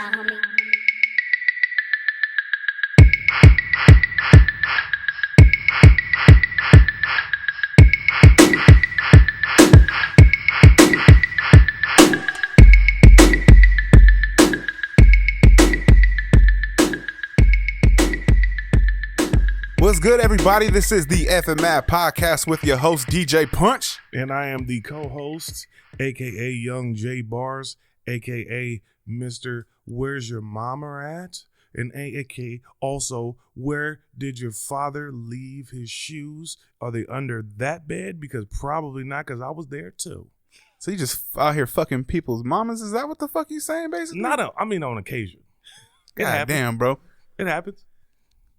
What's good, everybody? This is the FMAP podcast with your host, DJ Punch. And I am the co-host, a.k.a. Young Jay Barzz, a.k.a. Mr. Where's Your Mama At? And a.k.a. also, where did your father leave his shoes? Are they under that bed? Because probably not, because I was there too. So you just out here fucking people's mamas? Is that what the fuck you saying, basically? On occasion. God damn, bro. It happens.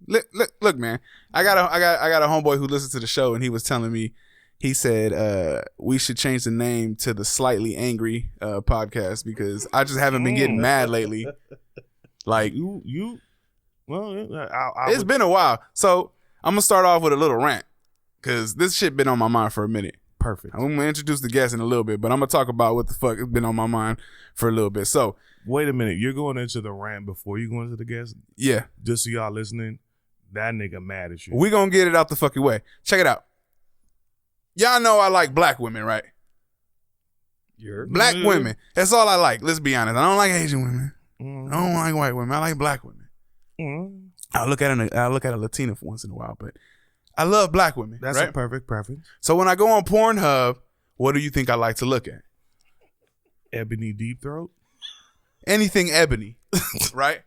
Look, man. I got a homeboy who listens to the show, and he was telling me, he said we should change the name to the Slightly Angry podcast because I just haven't been getting mad lately. Like it's been a while. So I'm gonna start off with a little rant because this shit been on my mind for a minute. Perfect. I'm gonna introduce the guest in a little bit, but I'm gonna talk about what the fuck has been on my mind for a little bit. So wait a minute, you're going into the rant before you go into the guest? Yeah. Just so y'all listening. That nigga mad as shit. We gonna get it out the fucking way. Check it out. Y'all know I like black women, right? Black women. That's all I like. Let's be honest. I don't like Asian women. I don't like white women. I like black women. I'll look at a Latina for once in a while, but I love black women. That's right? a perfect preference. So when I go on Pornhub, what do you think I like to look at? Ebony deep throat? Anything ebony, right?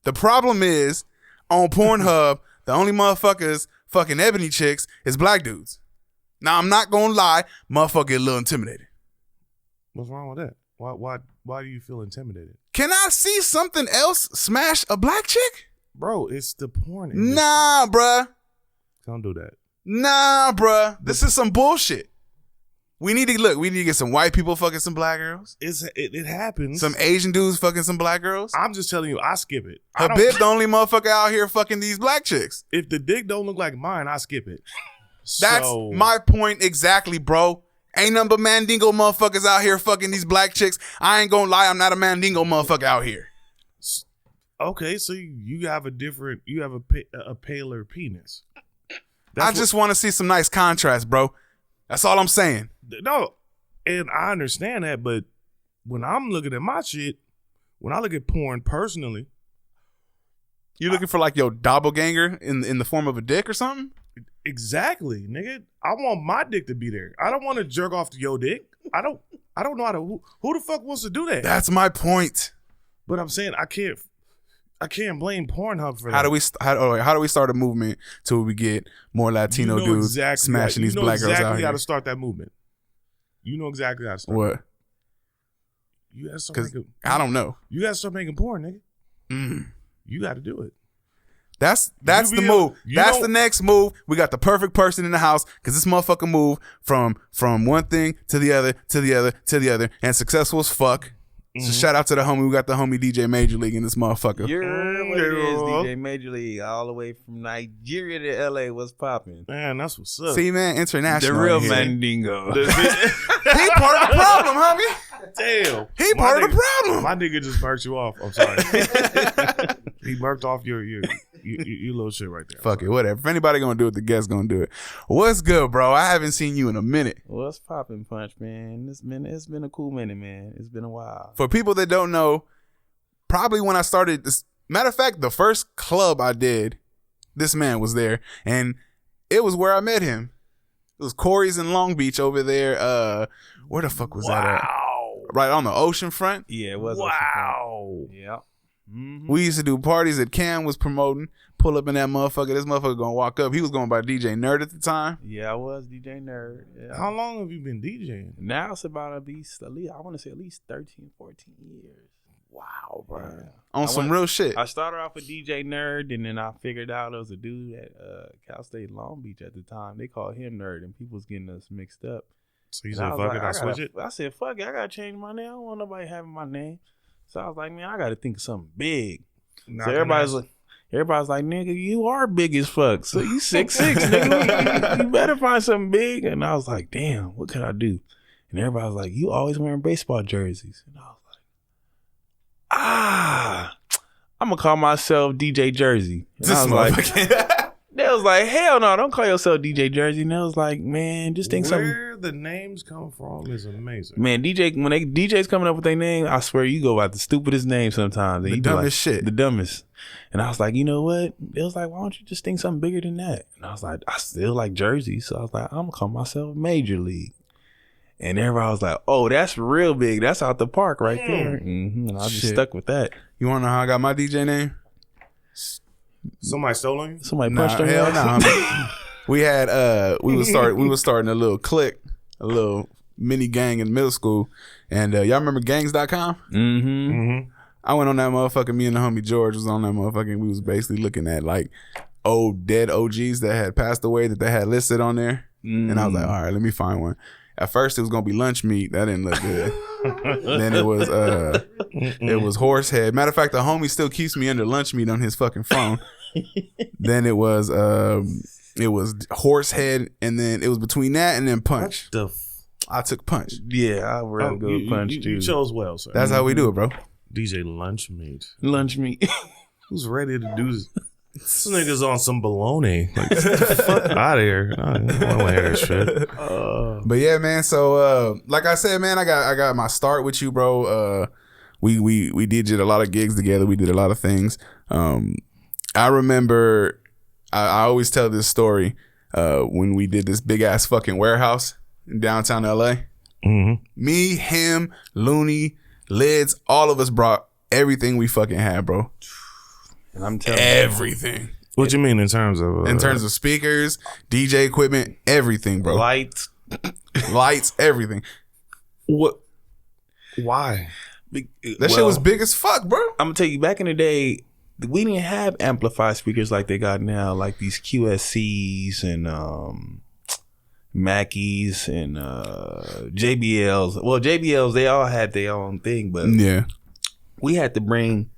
The problem is, on Pornhub, the only motherfuckers fucking ebony chicks is black dudes. Now, I'm not gonna lie, motherfucker get a little intimidated. What's wrong with that? Why do you feel intimidated? Can I see something else smash a black chick? Bro, it's the porn industry. Nah, bruh. Don't do that. Nah, bruh. This is some bullshit. We need to get some white people fucking some black girls. It happens. Some Asian dudes fucking some black girls. I'm just telling you, I skip it. Habib the only motherfucker out here fucking these black chicks. If the dick don't look like mine, I skip it. That's my point exactly, bro. Ain't nothing but mandingo motherfuckers out here fucking these black chicks. I ain't gonna lie, I'm not a mandingo motherfucker out here. Okay, so you have a paler penis. I just want to see some nice contrast, bro. That's all I'm saying. No, and I understand that, but when I'm looking at my shit, when I look at porn personally, you looking for like your doppelganger in the form of a dick or something? Exactly, nigga. I want my dick to be there. I don't want to jerk off to your dick. I don't know how to. Who the fuck wants to do that? That's my point. But I'm saying I can't blame Pornhub for that. How do we start a movement till we get more Latino dudes smashing these black girls out here? You know exactly how to start that movement. You know exactly how to start. What? You gotta start making. I don't know. You gotta start making porn, nigga. You got to do it. That's the move. That's the next move. We got the perfect person in the house because this motherfucker move from one thing to the other, to the other, to the other, and successful as fuck. So shout out to the homie. We got the homie DJ Major League in this motherfucker. You're what it is, DJ Major League, all the way from Nigeria to LA. What's popping? Man, that's what's up. See, man, international. The real Mandingo. He part of the problem, homie. Damn. He part of the problem. My nigga just burnt you off. I'm sorry. He burnt off your little shit right there. Fuck it, whatever. If anybody gonna do it, the guest gonna do it. What's good, bro? I haven't seen you in a minute. What's popping, Punch, man? It's been a cool minute, man. It's been a while. For people that don't know, probably when I started this, matter of fact, the first club I did, this man was there, and it was where I met him. It was Corey's in Long Beach over there. Where the fuck was that at? Right on the ocean front. Yeah, it was. Wow. Yeah. Mm-hmm. We used to do parties that Cam was promoting. Pull up in that motherfucker. This motherfucker gonna walk up. He was going by DJ Nerd at the time. Yeah, I was DJ Nerd. Yeah. How long have you been DJing? Now it's about at least I want to say at least 13, 14 years. Wow, bro. Yeah. On some real shit. I started off with DJ Nerd, and then I figured out there was a dude at Cal State Long Beach at the time. They called him Nerd, and people was getting us mixed up. So you said, fuck it, I switch it? I said, fuck it, I gotta change my name. I don't want nobody having my name. So I was like, man, I gotta think of something big. So everybody's like, nigga, you are big as fuck. So you 6'6", nigga. You better find something big. And I was like, damn, what can I do? And everybody was like, you always wearing baseball jerseys. And I was like, I'm gonna call myself DJ Jersey. And I was like, they was like, hell no, don't call yourself DJ Jersey. And they was like, man, just think something. Where the names come from is amazing. Man, when DJs coming up with their name, I swear you go out the stupidest name sometimes. The dumbest shit. The dumbest. And I was like, you know what? It was like, why don't you just think something bigger than that? And I was like, I still like Jersey. So I was like, I'm gonna call myself Major League. And everybody was like, oh, that's real big. That's out the park right there. Mm-hmm. And I just stuck with that. You wanna know how I got my DJ name? Somebody stolen you? Somebody punched her. Hell no. We had we was starting a little clique, a little mini gang in middle school. And y'all remember gangs.com? Mm-hmm. I went on that motherfucker. Me and the homie George was on that motherfucker. And we was basically looking at like old dead OGs that had passed away that they had listed on there. And I was like, all right, let me find one. At first it was gonna be lunch meat. That didn't look good. Then it was horsehead. Matter of fact, the homie still keeps me under lunch meat on his fucking phone. Then it was horsehead, and then it was between that and then punch. I took punch. Yeah, I would go punch too. You chose well, sir. That's how we do it, bro. DJ Lunch Meat. Lunch meat. Who's ready to do this? This nigga's on some baloney. Like, get the fuck out of here. I don't want to hear that shit. But yeah, man. So like I said, man, I got my start with you, bro. We did a lot of gigs together. We did a lot of things. I remember I always tell this story when we did this big ass fucking warehouse in downtown LA. Mm-hmm. Me, him, Looney, Lids, all of us brought everything we fucking had, bro. And I'm telling everything. What you mean in terms of? In terms of speakers, DJ equipment, everything, bro. Lights, everything. What? Why? That shit was big as fuck, bro. I'm gonna tell you, back in the day, we didn't have amplified speakers like they got now, like these QSCs and Mackies and JBLs. Well, JBLs, they all had their own thing, but yeah, we had to bring,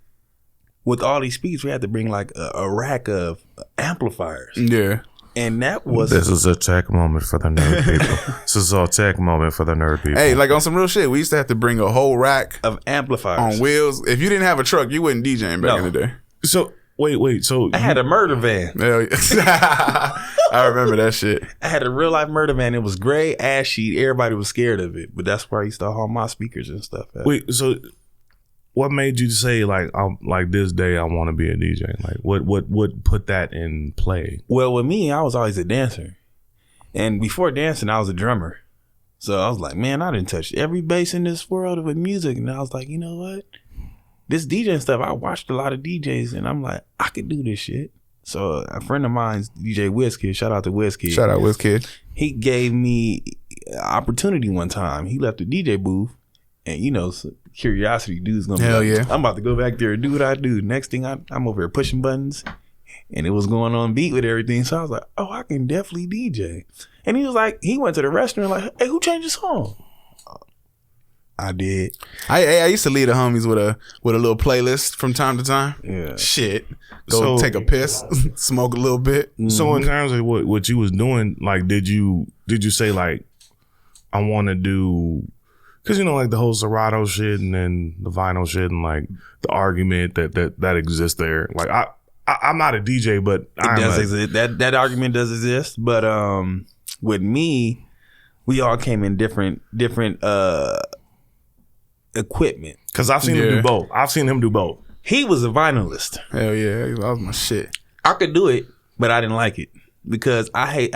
with all these speakers, we had to bring like a rack of amplifiers. Yeah. And that was... This is a tech moment for the nerd people. This is a tech moment for the nerd people. Hey, like on some real shit, we used to have to bring a whole rack of amplifiers on wheels. If you didn't have a truck, you wasn't DJing back in the day. So, wait. So I had a murder van. Hell yeah. I remember that shit. I had a real life murder van. It was gray, ash sheet. Everybody was scared of it. But that's where I used to haul my speakers and stuff at. Wait, so... What made you say like I'm like this day I want to be a DJ? Like what put that in play? Well, with me, I was always a dancer, and before dancing, I was a drummer. So I was like, man, I didn't touch every bass in this world with music, and I was like, you know what? This DJing stuff, I watched a lot of DJs, and I'm like, I could do this shit. So a friend of mine's DJ WizKid, shout out to WizKid. Shout out WizKid. He gave me an opportunity one time. He left the DJ booth, and you know. Curiosity dude's gonna be hell like, yeah. I'm about to go back there and do what I do. Next thing I'm over here pushing buttons, and it was going on beat with everything. So I was like, oh, I can definitely DJ. And he was like, he went to the restaurant like, hey, who changed the song? I did. I used to lead the homies with a little playlist from time to time. Yeah. Shit. Go take a piss, smoke a little bit. So in terms of what you was doing, like did you say like I want to do? Because, you know, like the whole Serato shit and then the vinyl shit and like the argument that exists there. Like I'm not a DJ, but it does exist. That argument does exist. But with me, we all came in different equipment. Because I've seen him do both. He was a vinylist. Hell yeah, that was my shit. I could do it, but I didn't like it because I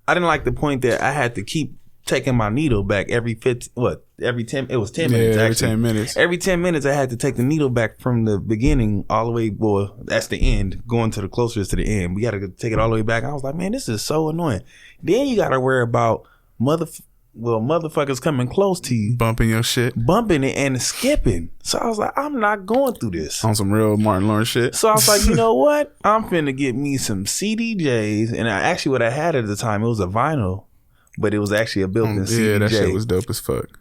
didn't like the point that I had to keep taking my needle back every 10 minutes actually. Every 10 minutes. Every 10 minutes I had to take the needle back from the beginning all the way, well, that's the end, going to the closest to the end. We got to take it all the way back. I was like, man, this is so annoying. Then you got to worry about motherfuckers coming close to you. Bumping your shit. Bumping it and skipping. So I was like, I'm not going through this. On some real Martin Lawrence shit. So I was like, you know what? I'm finna get me some CDJs. And what I had at the time, it was a vinyl. But it was actually a built-in CDJ. Yeah, that shit was dope as fuck.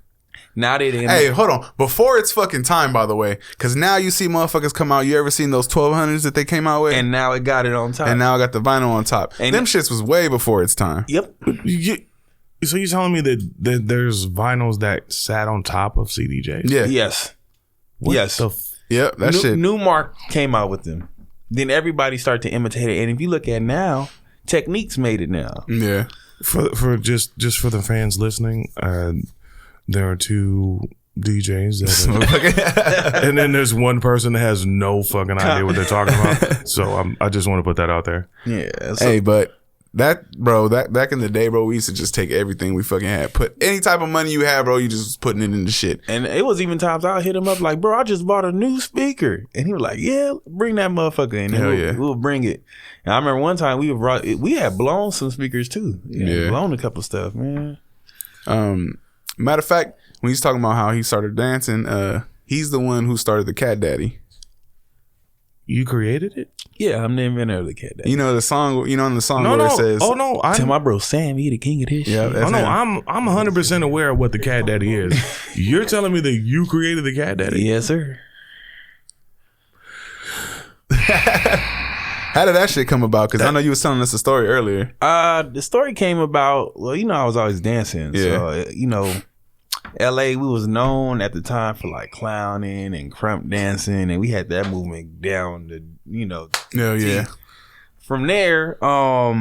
Now they didn't. Hey, hold on. Before it's fucking time, by the way, because now you see motherfuckers come out. You ever seen those 1200s that they came out with? And now it got it on top. And now I got the vinyl on top. And them shits was way before its time. Yep. So you're telling me that there's vinyls that sat on top of CDJs? Yeah. Yes. What yes. Yep, that shit. Newmark came out with them. Then everybody started to imitate it. And if you look at now, Techniques made it now. Yeah. For just for the fans listening, there are two DJs that and then there's one person that has no fucking idea what they're talking about. So I just want to put that out there. Yeah. Hey, but that back in the day, bro, we used to just take everything we fucking had. Put any type of money you had, bro, you just was putting it into shit. And it was even times I hit him up like, bro, I just bought a new speaker. And he was like, yeah, bring that motherfucker in. And we'll bring it. And I remember one time we had blown some speakers too. Yeah. Blown a couple stuff, man. Matter of fact, when he's talking about how he started dancing, he's the one who started the Cat Daddy. You created it? Yeah, I'm the inventor of the Cat Daddy. You know the song. You know in the song where it says, "Oh no, tell my bro Sam, he the king of this." Yeah, shit. Oh no, I'm 100% aware of what the Cat Daddy is. You're telling me that you created the Cat Daddy? Yes, sir. How did that shit come about? Because I know you was telling us a story earlier. The story came about. Well, I was always dancing. Yeah. So, LA, we was known at the time for like clowning and crump dancing, and we had that movement down to Yeah. From there, I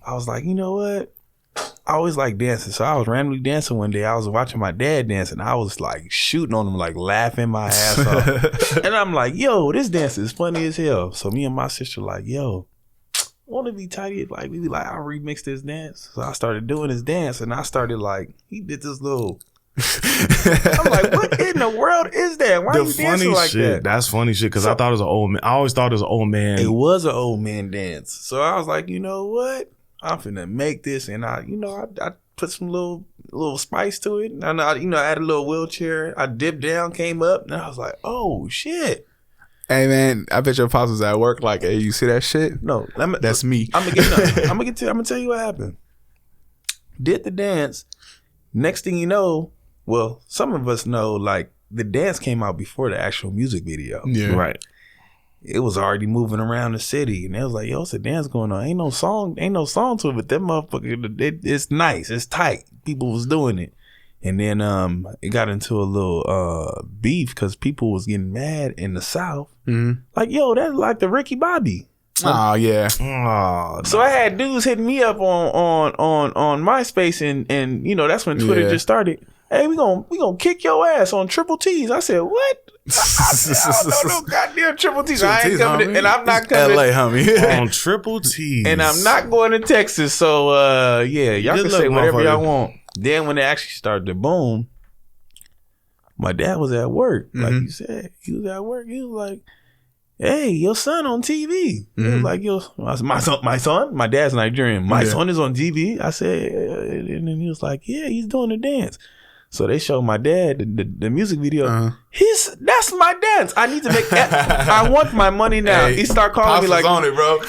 was like, you know what? I always like dancing, so I was randomly dancing one day. I was watching my dad dance, and I was like shooting on him, like laughing my ass off. And I'm like, yo, this dance is funny as hell. So me and my sister like, yo, want to be tidy? Like we be like, I'll remix this dance. So I started doing this dance, and I started like, he did this little. I'm like, what in the world is that? Why are you dancing like that? That's funny shit. Because I thought it was an old man. I always thought it was an old man. It was an old man dance. So I was like, you know what? I'm finna make this, and I put some little spice to it. And I added a little wheelchair. I dipped down, came up, and I was like, oh shit. Hey man, I bet your pops was at work like, hey, you see that shit? No, that's me. I'm gonna tell you what happened. Did the dance. Next thing you know, well, some of us know, like the dance came out before the actual music video. Yeah, right. It was already moving around the city, and it was like, yo, it's a dance going on. Ain't no song to it, but that motherfucker, it's nice, it's tight. People was doing it. And then it got into a little beef because people was getting mad in the South. Mm-hmm. Like, yo, that's like the Ricky Bobby. Oh yeah. Oh, so I had dudes hitting me up on MySpace, and that's when Twitter just started. Hey, we gonna kick your ass on Triple T's. I said, what? I don't know, goddamn Triple T's. I ain't coming to, and I'm not coming LA, homie. On Triple T's. And I'm not going to Texas. So y'all can say whatever y'all want. Then when it actually started to boom, my dad was at work. Like you said, he was at work. He was like, hey, your son on TV. He was like, yo, my son? My dad's Nigerian. My son is on TV. I said, and then he was like, yeah, he's doing the dance. So they showed my dad the music video. That's my dance. I need to make. I want my money now. Hey, he start calling me like, on it, bro.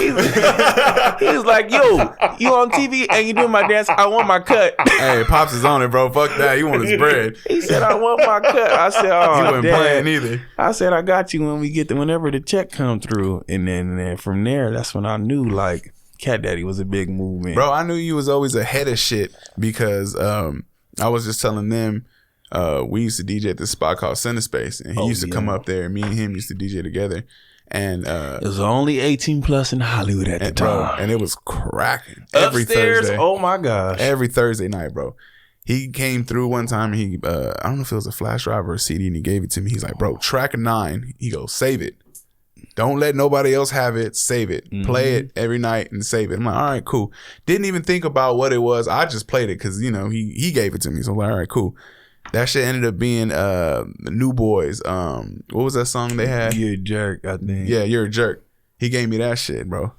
He's like, yo, you on TV and you doing my dance. I want my cut. Hey, Pops is on it, bro. Fuck that. He want his bread. He said, I want my cut. I said, oh, he wasn't Dad. playing either. I said, I got you when we get whenever the check come through. And then from there, that's when I knew like Cat Daddy was a big movement. Bro, I knew you was always ahead of shit because I was just telling them we used to DJ at this spot called Center Space, and he used to come up there, and me and him used to DJ together. And it was only 18 plus in Hollywood at the time, and it was cracking every upstairs. Thursday. Oh my gosh, every Thursday night, bro. He came through one time, and he I don't know if it was a flash drive or a CD, and he gave it to me. He's like, bro, track 9. He goes, save it. Don't let nobody else have it. Save it. Play it every night and save it. I'm like, all right, cool. Didn't even think about what it was. I just played it because, he gave it to me. So I'm like, all right, cool. That shit ended up being New Boys. What was that song they had? You're a Jerk, I think. Yeah, You're a Jerk. He gave me that shit, bro.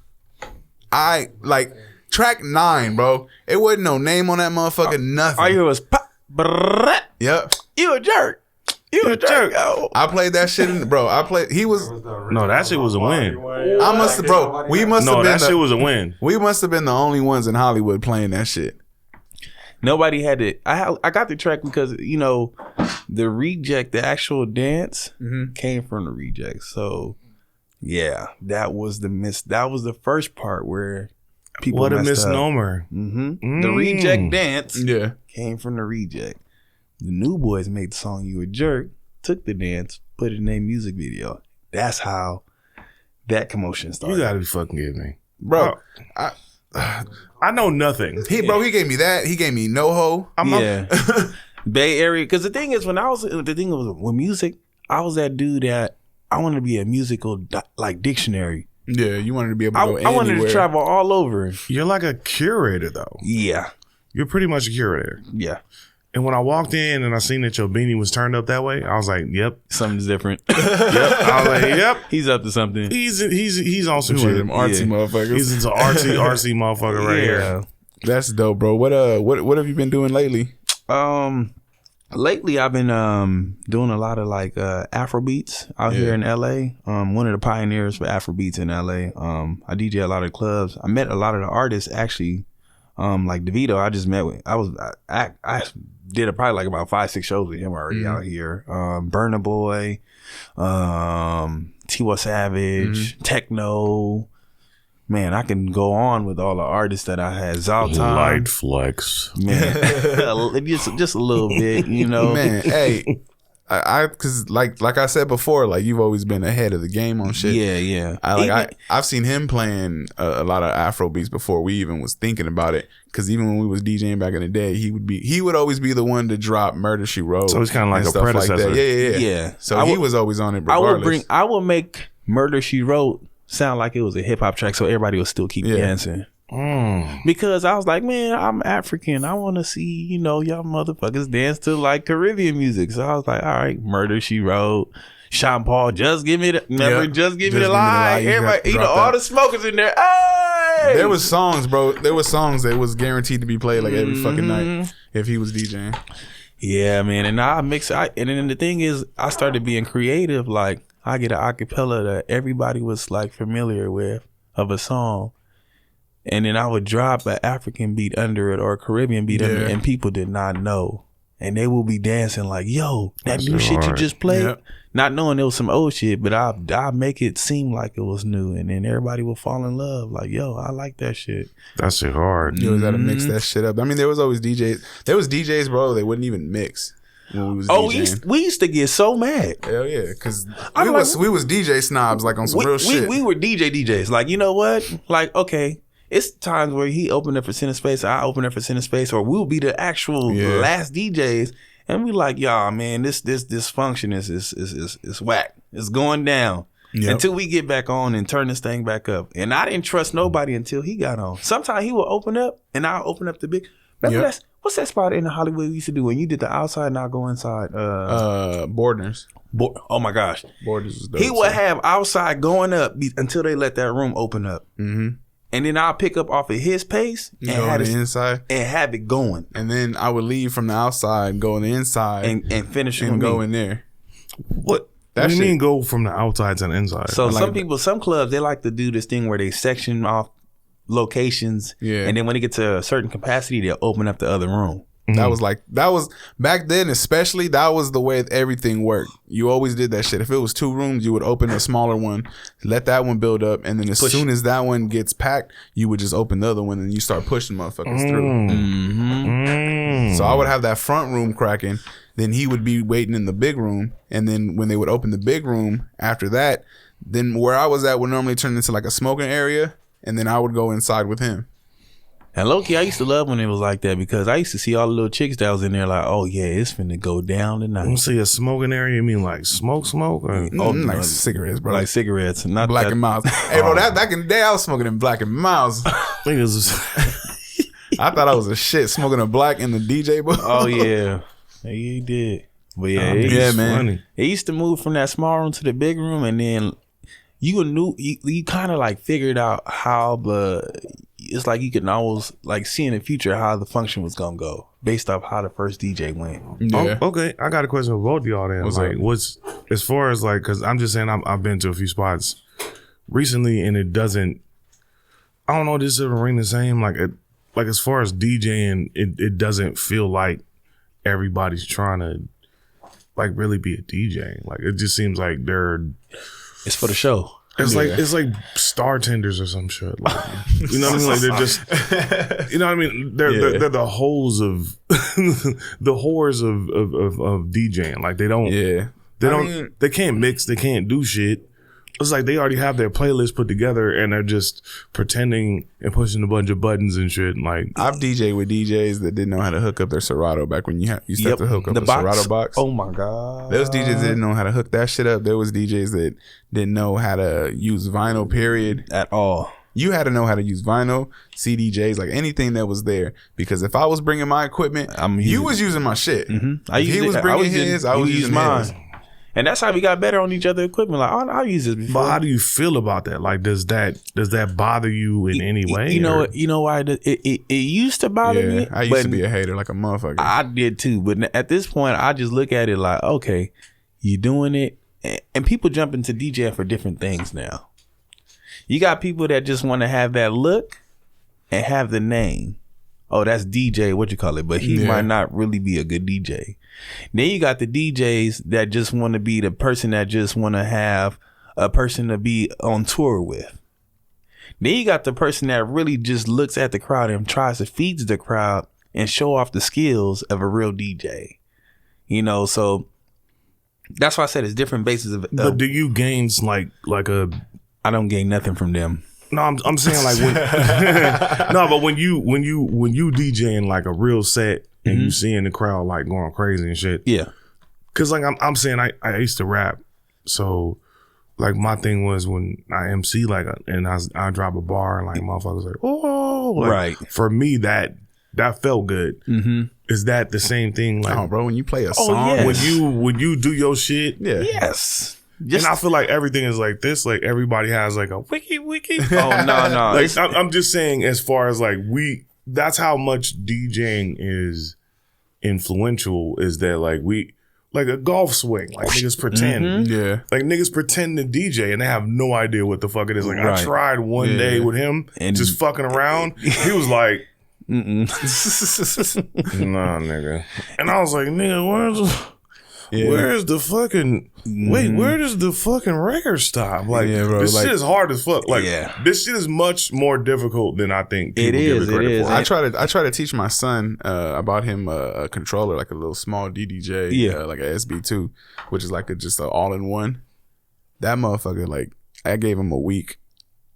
I like track 9, bro. It wasn't no name on that motherfucker, nothing. All you heard was pop. Brrrr. Yep. You a jerk. You a jerk. Yo. I played that shit, bro. He was. No, that shit was a win. I must have, bro. We must have been. No, that shit was a win. We must have been the only ones in Hollywood playing that shit. Nobody had it. I got the track because the reject, the actual dance came from the reject. So yeah, that was the first part where people. What a misnomer. The reject dance came from the reject. The New Boys made the song You a Jerk. took the dance, put it in a music video. That's how that commotion started. You gotta be fucking kidding me, bro. I know nothing. He gave me that. He gave me NoHo. Bay Area. Because the thing is, with music, I was that dude that I wanted to be a musical like dictionary. Yeah, you wanted to be able to go anywhere. I wanted to travel all over. You're like a curator, though. Yeah. You're pretty much a curator. Yeah. And when I walked in and I seen that your beanie was turned up that way, I was like, "Yep, something's different." Yep. I was like, "Yep, he's up to something. He's on some shit. One of them artsy motherfuckers. He's into artsy motherfucker right here. That's dope, bro. What have you been doing lately? Lately I've been doing a lot of like Afro Beats out here in LA. One of the pioneers for Afro Beats in LA. I DJ a lot of clubs. I met a lot of the artists actually. Like DeVito, I just met with. I did probably like about 5-6 shows with him already out here. Burna Boy, Tiwa Savage, Techno. Man, I can go on with all the artists that I had. Zoltan, Light Flex, man, just a little bit, you know. Man, hey, because like I said before, like you've always been ahead of the game on shit. Yeah. I've seen him playing a lot of Afro beats before we even was thinking about it. Because even when we was DJing back in the day, he would always be the one to drop Murder She Wrote. So he's kind of like a predecessor. Like yeah. So he was always on it. Regardless. I will make Murder She Wrote sound like it was a hip hop track, so everybody will still keep dancing. Because I was like, man, I'm African. I want to see, y'all motherfuckers dance to like Caribbean music. So I was like, all right, Murder She Wrote, Sean Paul, just give me the just give me the lie. Everybody, all the smokers in there. Hey! There was songs, bro. There was songs that was guaranteed to be played like every fucking night if he was DJing. Yeah, man. And now I mix. And then the thing is, I started being creative. Like I get an acapella that everybody was like familiar with of a song. And then I would drop an African beat under it or a Caribbean beat under it, and people did not know. And they will be dancing like, yo, that new shit you just played? Yep. Not knowing it was some old shit, but I'll make it seem like it was new. And then everybody will fall in love. Like, yo, I like that shit. That shit hard. You always got to mix that shit up. I mean, there was always DJs. There was DJs, bro, they wouldn't even mix. When we was DJing. We used to get so mad. Hell yeah, because we was DJ snobs, like on some real shit. We were DJs. Like, you know what? Like, okay. It's times where he opened up for Center Space, I opened up for Center Space, or we'll be the actual last DJs, and we like, y'all, man, this function is whack. It's going down until we get back on and turn this thing back up. And I didn't trust nobody until he got on. Sometimes he would open up, and I'll open up the big. Remember what's that spot in Hollywood we used to do when you did the outside and I'll go inside? Borders. Oh my gosh, Borders was dope. He would have outside going up until they let that room open up. Mm-hmm. And then I'll pick up off of his pace and have it inside and have it going. And then I would leave from the outside, go on the inside, and finish and go in there. What do you mean go from the outside to the inside? So some clubs, they like to do this thing where they section off locations, and then when they get to a certain capacity, they'll open up the other room. That was back then, especially. That was the way everything worked. You always did that shit. If it was 2 rooms, you would open a smaller one, let that one build up, and then as soon as that one gets packed, you would just open the other one and you start pushing motherfuckers through. So I would have that front room cracking. Then he would be waiting in the big room, and then when they would open the big room after that, then where I was at would normally turn into like a smoking area, and then I would go inside with him. And low-key, I used to love when it was like that because I used to see all the little chicks that was in there like, oh yeah, it's finna go down tonight. You see a smoking area, you mean like smoke? Or? Like cigarettes, bro. Like cigarettes. Not Black and Miles. Hey, bro, back in the day, I was smoking in Black and Miles. I thought I was a shit smoking a black in the DJ booth. Oh, yeah. Yeah, he did. But yeah, man. Funny. It used to move from that small room to the big room, and then you kind of like figured out how it's like you can always like see in the future how the function was gonna go based off how the first DJ went. Yeah. Oh, okay, I got a question for both of y'all then. What's as far as like, because I'm just saying I've been to a few spots recently and it doesn't. I don't know. This doesn't ring the same. Like as far as DJing, it doesn't feel like everybody's trying to like really be a DJ. Like it just seems like it's for the show. It's like star tenders or some shit. Like, you know what I mean? Like they're just, you know what I mean? They're the hoes of the whores of DJing. Like they don't They can't mix. They can't do shit. It's like they already have their playlist put together and they're just pretending and pushing a bunch of buttons and shit. Like I've DJed with DJs that didn't know how to hook up their Serato back when you used to have to hook up the Serato box. Oh my god! Those DJs that didn't know how to hook that shit up. There was DJs that didn't know how to use vinyl. Period. At all. You had to know how to use vinyl, CDJs, like anything that was there. Because if I was bringing my equipment, you was using my shit. Mm-hmm. If he was bringing his, I was using mine. And that's how we got better on each other's equipment. Like, I'll use this before. But how do you feel about that? Like, does that bother you in any way? You know why? It used to bother me. I used to be a hater like a motherfucker. I did too. But at this point, I just look at it like, okay, you doing it. And people jump into DJing for different things now. You got people that just want to have that look and have the name. Oh, that's DJ, what you call it? But he might not really be a good DJ. Then you got the DJs that just want to be the person that just want to have a person to be on tour with. Then you got the person that really just looks at the crowd and tries to feed the crowd and show off the skills of a real DJ. You know, so that's why I said it's different bases of. But do you gain like a? I don't gain nothing from them. No, I'm saying like when, no, but when you DJing like a real set and you seeing the crowd like going crazy and shit. Yeah. Cause like I'm saying I used to rap, so like my thing was when I MC like and I drop a bar and like motherfuckers like oh like, right. For me that felt good. Mm-hmm. Is that the same thing? Like, oh, bro, when you play a song, yes. when you do your shit, yes. And I feel like everything is like this. Like everybody has like a wiki. Oh no. Like, I'm just saying, as far as like that's how much DJing is influential. Is that like like a golf swing? Like niggas pretend, like niggas pretend to DJ and they have no idea what the fuck it is. Like I tried one day with him and just fucking around. He was like, nah, nigga, and I was like, nigga, where's the fucking where does the fucking record stop? Like bro, this shit is hard as fuck. Like this shit is much more difficult than I think people give it credit for. I try to teach my son. I bought him a controller, like a little small DDJ, like a SB2, which is like just an all-in-one. That motherfucker, like I gave him a week.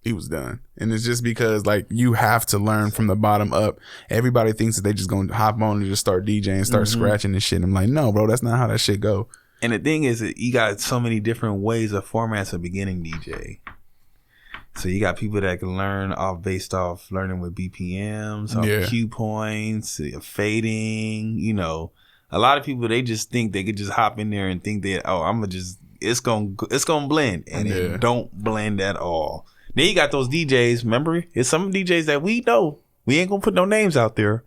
He was done. And it's just because like you have to learn from the bottom up. Everybody thinks that they just gonna hop on and just start DJing, start scratching and shit. And I'm like, no, bro, that's not how that shit go. And the thing is that you got so many different ways of formats of beginning DJ. So you got people that can learn based off learning with BPMs, off cue points, fading, you know. A lot of people, they just think they could just hop in there and think that, it's gonna blend. And it don't blend at all. Then you got those DJs, remember? It's some DJs that we know. We ain't gonna put no names out there.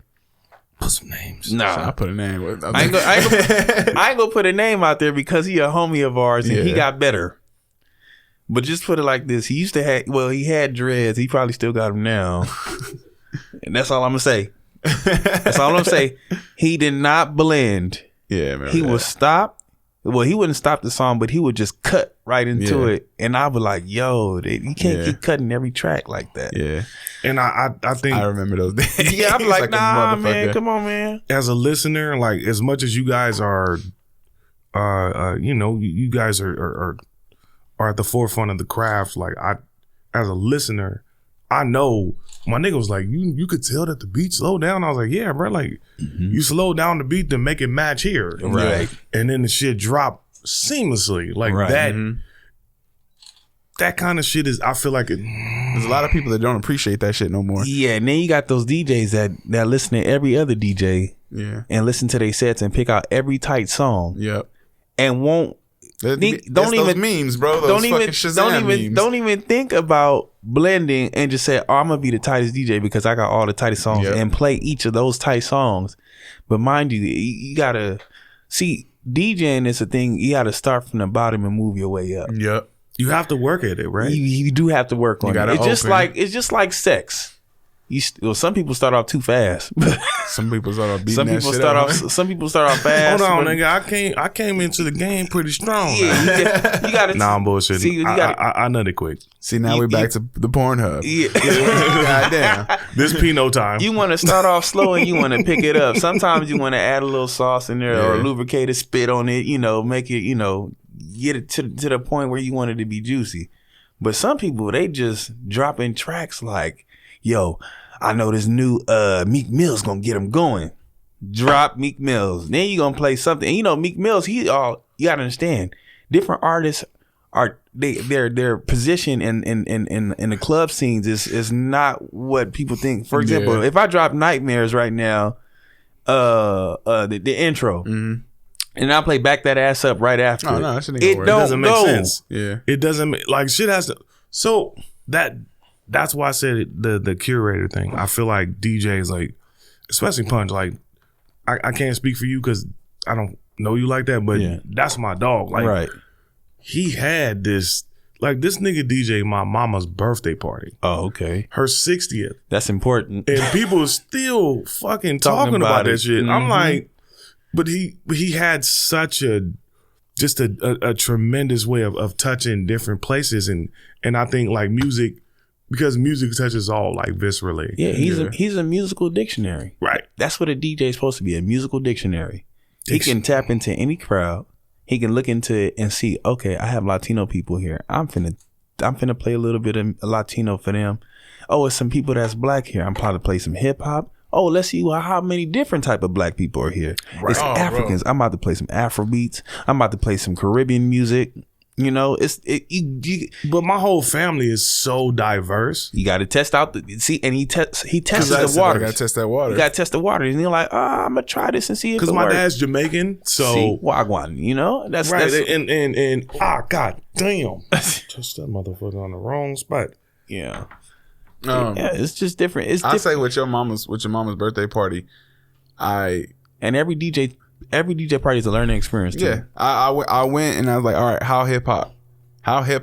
Put some names. Nah. I put a name. I ain't gonna put a name out there because he a homie of ours and he got better. But just put it like this. He had dreads. He probably still got them now. And that's all I'm gonna say. That's all I'm gonna say. He did not blend. Yeah, man. He would stop. Well, he wouldn't stop the song, but he would just cut right into it. And I was like, yo, you can't keep cutting every track like that. Yeah. And I think I remember those days. Yeah, I'm like, nah, man, come on, man. As a listener, like as much as you guys are, you guys are at the forefront of the craft. Like as a listener, I know my nigga was like, you could tell that the beat slowed down. I was like, yeah, bro, like you slow down the beat to make it match here. Right. And then the shit dropped seamlessly. Like that. Mm-hmm. That kind of shit is, I feel like there's a lot of people that don't appreciate that shit no more. Yeah, and then you got those DJs that listen to every other DJ and listen to their sets and pick out every tight song. Yep. And won't don't even memes, bro. Those fucking Shazam memes. Don't even think about blending and just say, oh, I'm gonna be the tightest DJ because I got all the tightest songs and play each of those tight songs. But mind you gotta see, DJing is a thing. You gotta start from the bottom and move your way up. Yep. You have to work at it, right? You do have to work on it. It's just like sex. Some people start off too fast. Some people start off beating that shit up. Some people start off fast. Hold on, nigga. I came into the game pretty strong. Yeah, you gotta. Nah, I'm bullshitting. See, I nutted quick. See, now we're back to the Pornhub. Yeah. Goddamn. This Pinot time. You want to start off slow and you want to pick it up. Sometimes you want to add a little sauce in there or lubricate it, spit on it. You know, make it. You know, get it to the point where you want it to be juicy. But some people, they just drop in tracks like, yo, I know this new Meek Mill's gonna get them going. Drop Meek Mill's. Then you gonna play something. And you know, Meek Mill's, you gotta understand, different artists are their position in the club scenes is not what people think. For example, if I drop Nightmares right now, the intro, and I play Back That Ass Up right after, Oh no, that shouldn't It doesn't make sense. Yeah, It doesn't like shit has to. So that's why I said the curator thing. I feel like DJs, like, especially Punch, like, I can't speak for you because I don't know you like that, but that's my dog. Like, right. He had this, like, this nigga DJ my mama's birthday party. Oh, okay. Her 60th. That's important. And people still fucking talking about that shit. Mm-hmm. I'm like, but he had such a tremendous way of touching different places, and I think, like, music, because music touches all, like, viscerally. Yeah, he's a musical dictionary. Right. That's what a DJ is supposed to be, a musical dictionary. He can tap into any crowd. He can look into it and see, okay, I have Latino people here. I'm finna play a little bit of Latino for them. Oh, it's some people that's black here. I'm probably play some hip hop. Oh, let's see how many different type of black people are here. Right. It's Africans. Bro. I'm about to play some Afro beats. I'm about to play some Caribbean music. You know, but my whole family is so diverse. You got to test out and he tests the water. You got to test that water. You got to test the water, and you're like, I'm gonna try this and see if it works. Because my dad's Jamaican, so see, wagwan. You know, that's right. That's, and god damn, touched that motherfucker on the wrong spot. Yeah, yeah, it's just different. It's I say with your mama's birthday party, and every DJ party is a learning experience too. Yeah, I went and I was like, all right, how hip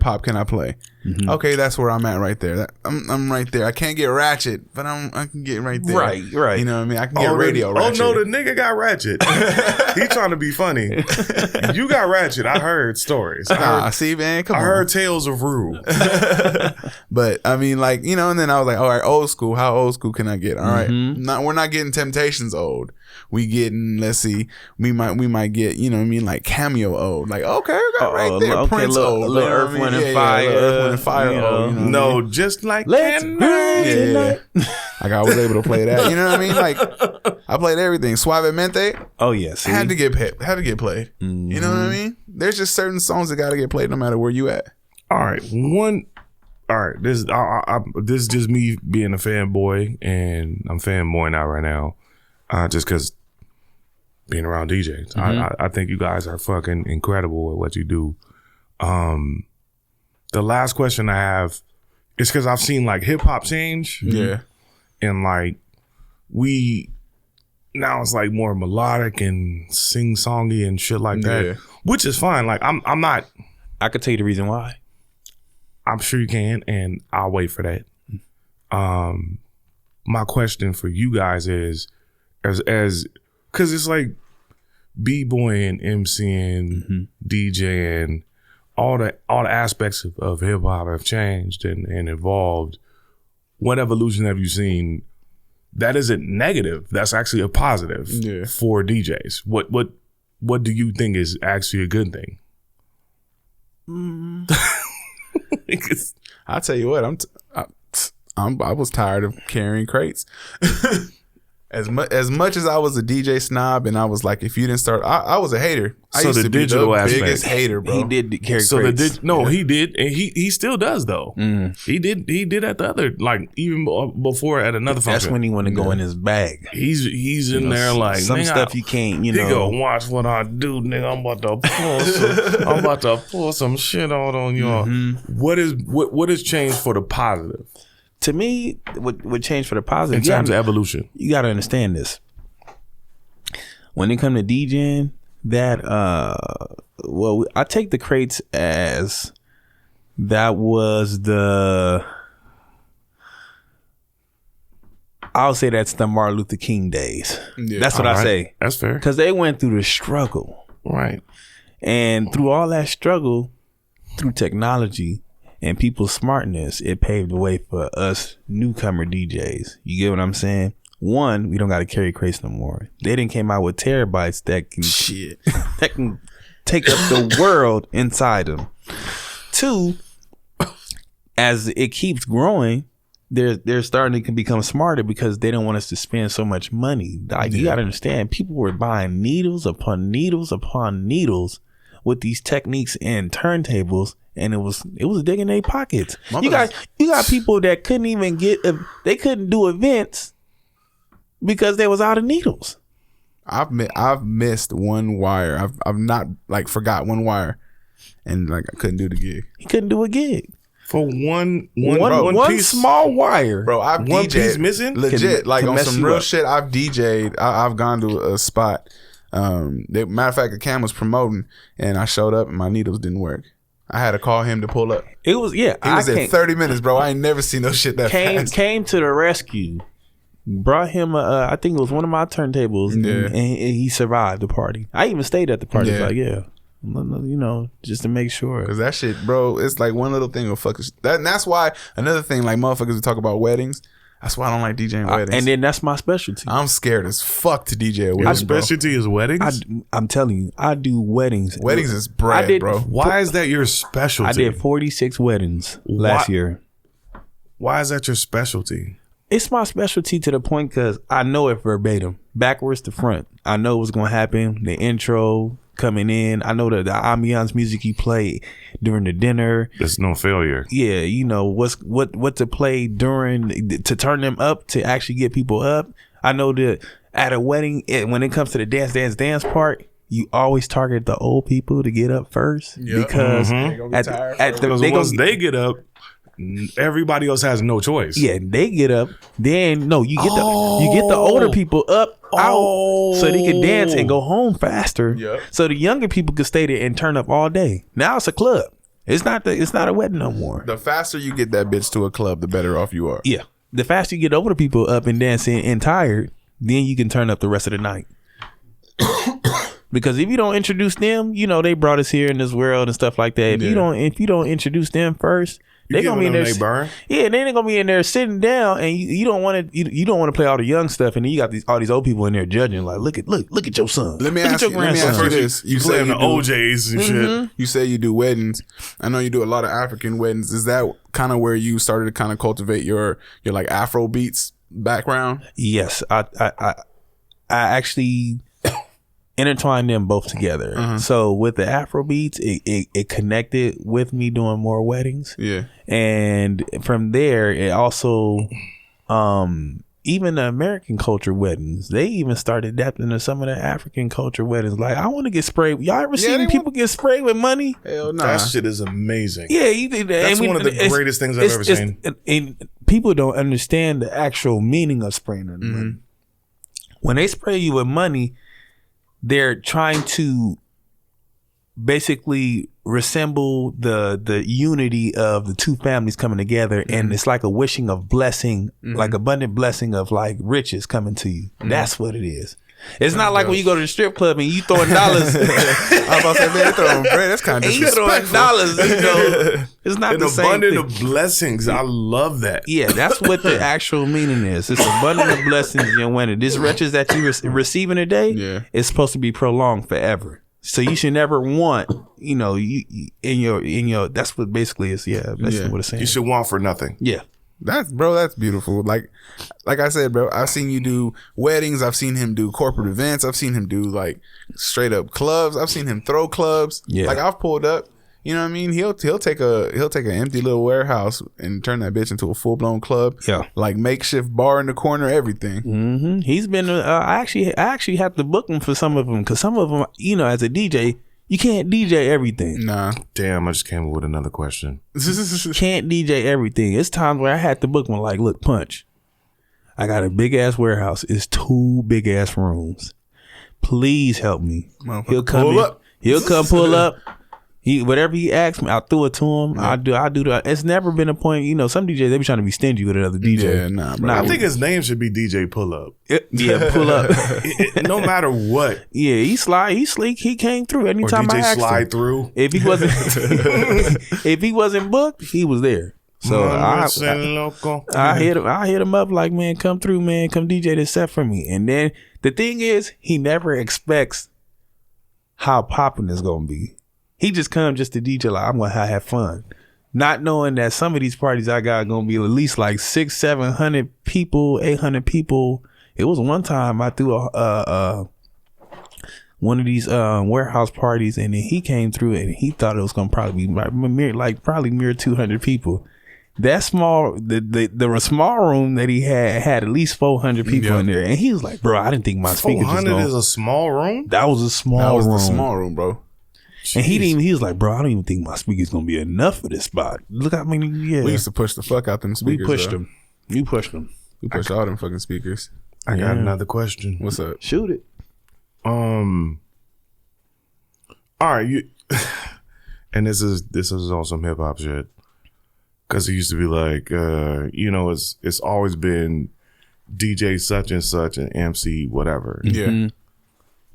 hop can I play? Mm-hmm. Okay, that's where I'm at right there. I'm right there. I can't get ratchet, but I can get right there. Right. You know what I mean? I can get radio ratchet. Oh no, the nigga got ratchet. He trying to be funny. You got ratchet. I heard stories. See, man, come on. I heard tales of Rue. But I mean, like, you know, and then I was like, all right, old school. How old school can I get? All right, we're not getting Temptations old. We getting, let's see, we might get, you know what I mean, like Cameo old. Like, okay, I got right there. Okay, Prince old. A little Earth, Wind, and Fire. Earth, Wind, and Fire old. You know no, just like Let's yeah. Like, I was able to play that. You know what I mean? Like, I played everything. Suavemente. Oh yes, had to get played. Mm-hmm. You know what I mean? There's just certain songs that got to get played no matter where you at. All right, this is just me being a fanboy, and I'm fanboying out right now, just because being around DJs. Mm-hmm. I think you guys are fucking incredible at what you do. The last question I have is because I've seen, like, hip hop change. Yeah. And, like, now it's like more melodic and sing-songy and shit like that, which is fine. Like, I'm not. I could tell you the reason why. I'm sure you can, and I'll wait for that. My question for you guys is, as because it's like b-boying, MCing, DJing, all the aspects of hip hop have changed and evolved. What evolution have you seen that isn't negative? That's actually a positive for DJs. What do you think is actually a good thing? I'll tell you what, I was tired of carrying crates. As much as I was a DJ snob, and I was like, if you didn't start, I was a hater. I used to be the biggest hater, bro. He did carry crates. He did, and he still does though. He did at the other, like, even before at another function. That's when he want to go in his bag. He's in there like some stuff you can't. You know, he go, watch what I do, nigga. I'm about to pull some shit out on y'all. What has changed for the positive? To me, what changed for the positive in terms of evolution? You got to understand this. When it comes to DJing, I take the crates as that was I'll say that's the Martin Luther King days. Yeah. That's what I say. That's fair. Because they went through the struggle. Right. And through all that struggle, through technology and people's smartness, it paved the way for us newcomer DJs. You get what I'm saying? We don't got to carry crates no more. They didn't came out with terabytes that can take up the world inside them. 2, as it keeps growing, they're starting to become smarter because they don't want us to spend so much money. Like you gotta understand, people were buying needles upon needles upon needles with these techniques and turntables, and it was digging their pockets. You got people that couldn't even they couldn't do events because they was out of needles. I've missed one wire. I've not like forgot one wire, and like I couldn't do the gig. He couldn't do a gig. For one piece, small wire, bro. I've one DJ'd, piece missing, legit. Like on some real up. shit, I've DJ'd. I've gone to a spot. Matter of fact, the Cam was promoting, and I showed up, and my needles didn't work. I had to call him to pull up. It was He was at 30 minutes, bro. I ain't never seen no shit that fast. Came to the rescue. Brought him I think it was one of my turntables, and he survived the party. I even stayed at the party. Yeah. Like, just to make sure. Cause that shit, bro, it's like one little thing will fuck that, and that's why another thing, like motherfuckers who talk about weddings. That's why I don't like DJing weddings. And then that's my specialty. I'm scared as fuck to DJ a wedding. Your specialty is weddings? I'm telling you, I do weddings. Weddings is bread, bro. Why is that your specialty? I did 46 weddings last year. Why is that your specialty? It's my specialty to the point because I know it verbatim, backwards to front. I know what's going to happen. The intro coming in. I know the ambiance music you play during the dinner. There's no failure. Yeah, what to play during to turn them up to actually get people up. I know that at a wedding, when it comes to the dance part, you always target the old people to get up first because once they get up, everybody else has no choice. Yeah, they get up. Then you get the older people up out so they can dance and go home faster. Yep. So the younger people can stay there and turn up all day. Now it's a club. It's not a wedding no more. The faster you get that bitch to a club, the better off you are. Yeah. The faster you get older people up and dancing and tired, then you can turn up the rest of the night. Because if you don't introduce them, they brought us here in this world and stuff like that. If you don't introduce them first, they're gonna be in there. Yeah, they're gonna be in there sitting down, and you don't want to play all the young stuff, and then you got all these old people in there judging. Like, look at your son. Let me ask you this: you say the OJs and shit. You say you do weddings. I know you do a lot of African weddings. Is that kind of where you started to kind of cultivate your like Afro Beats background? Yes, I actually intertwine them both together. So with the Afro Beats, it connected with me doing more weddings. Yeah. And from there, it also, even the American culture weddings, they even started adapting to some of the African culture weddings. Like, I want to get sprayed. Y'all ever seen people get sprayed with money? Hell no. That shit is amazing. Yeah. That's one of the greatest things I've ever seen. And people don't understand the actual meaning of spraying with money. When they spray you with money, they're trying to basically resemble the unity of the two families coming together, and it's like a wishing of blessing, like abundant blessing of like riches coming to you. That's what it is. It's not like when you go to the strip club and you throwing dollars. I was about to say, man, they throwing bread. That's kind of disrespectful. You throwing dollars. It's not the same thing. An abundant of blessings. I love that. Yeah, that's what the actual meaning is. It's abundant of blessings in your winter. This riches that you receiving today is supposed to be prolonged forever. So you should never want, you in your. That's what basically is. Yeah, that's what it's saying. You should want for nothing. Yeah. That's beautiful. Like I said, bro, I've seen you do weddings. I've seen him do corporate events. I've seen him do like straight up clubs. I've seen him throw clubs. Yeah. Like I've pulled up. You know what I mean? He'll take an empty little warehouse and turn that bitch into a full blown club. Yeah. Like makeshift bar in the corner, everything. He's been. I actually have to book him for some of them, because some of them, as a DJ, you can't DJ everything. Nah. Damn, I just came up with another question. Can't DJ everything. It's times where I had to book one. Like, look, Punch, I got a big ass warehouse. It's 2 big ass rooms. Please help me. He'll come in. He'll come pull up. Whatever he asks me, I throw it to him. I do that. It's never been a point. Some DJs, they be trying to be stingy with another DJ. Yeah, nah, bro. I think his name should be DJ Pull Up. Pull up. No matter what. Yeah, he slide. He sleek. He came through anytime or DJ I asked Slide him. Through. If he wasn't booked, he was there. So I hit him up like, man, come through, man, come DJ this set for me. And then the thing is, he never expects how popping it's gonna be. He just come just to DJ like I'm gonna have fun, not knowing that some of these parties I got gonna be at least like 600-700 people, 800 people. It was one time I threw a one of these warehouse parties, and then he came through and he thought it was gonna probably be probably mere 200 people. That small, the small room that he had at least 400 people in there, and he was like, "Bro, I didn't think my speakers was 400 is a small room." That was a small room. The small room, bro. Jeez. And he was like, "Bro, I don't even think my speakers gonna be enough for this spot." Look how many. Yeah, we used to push the fuck out them speakers. We pushed them. You pushed them. We pushed all them fucking speakers. I got another question. What's up? Shoot it. All right, you. And this is on some hip hop shit. Because it used to be like, it's always been DJ such and such and MC whatever. Yeah. Mm-hmm.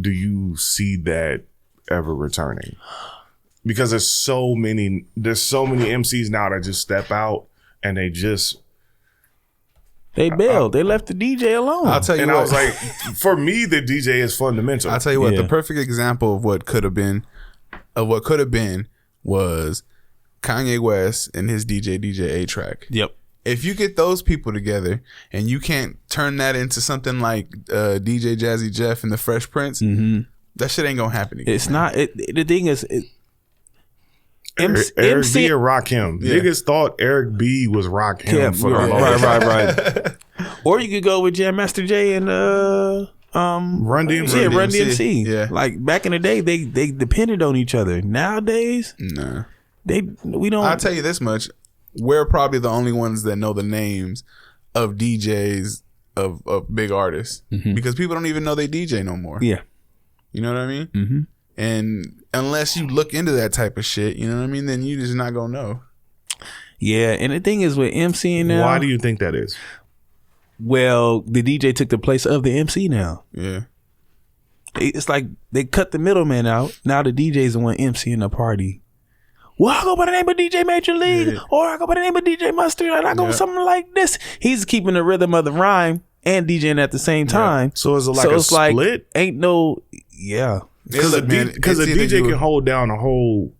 Do you see that ever returning? Because there's so many MCs now that just step out and they bailed. They left the DJ alone. I'll tell you and what. I was like, for me, the DJ is fundamental. I'll tell you what, the perfect example of what could have been was Kanye West and his DJ A-Track. Yep. If you get those people together and you can't turn that into something like DJ Jazzy Jeff and the Fresh Prince, that shit ain't gonna happen again. It's not. The thing is, Eric B or Rakim. Yeah. Niggas thought Eric B was Rakim for the longest. Right. Or you could go with Jam Master Jay and Run DMC. Yeah, Run DMC. Yeah. Like back in the day, they depended on each other. Nowadays, nah. We don't. I'll tell you this much: we're probably the only ones that know the names of DJs of big artists because people don't even know they DJ no more. Yeah, you know what I mean. Mm-hmm. And unless you look into that type of shit, you know what I mean, then you just not gonna know. Yeah, and the thing is with MCing now. Why do you think that is? Well, the DJ took the place of the MC now. Yeah. It's like they cut the middleman out. Now the DJ's the one MCing the party. Well, I go by the name of DJ Major League, or I go by the name of DJ Mustard, and I go with something like this. He's keeping the rhythm of the rhyme and DJing at the same time. So is it like a split? Like, ain't no, yeah. Because a DJ can hold down a whole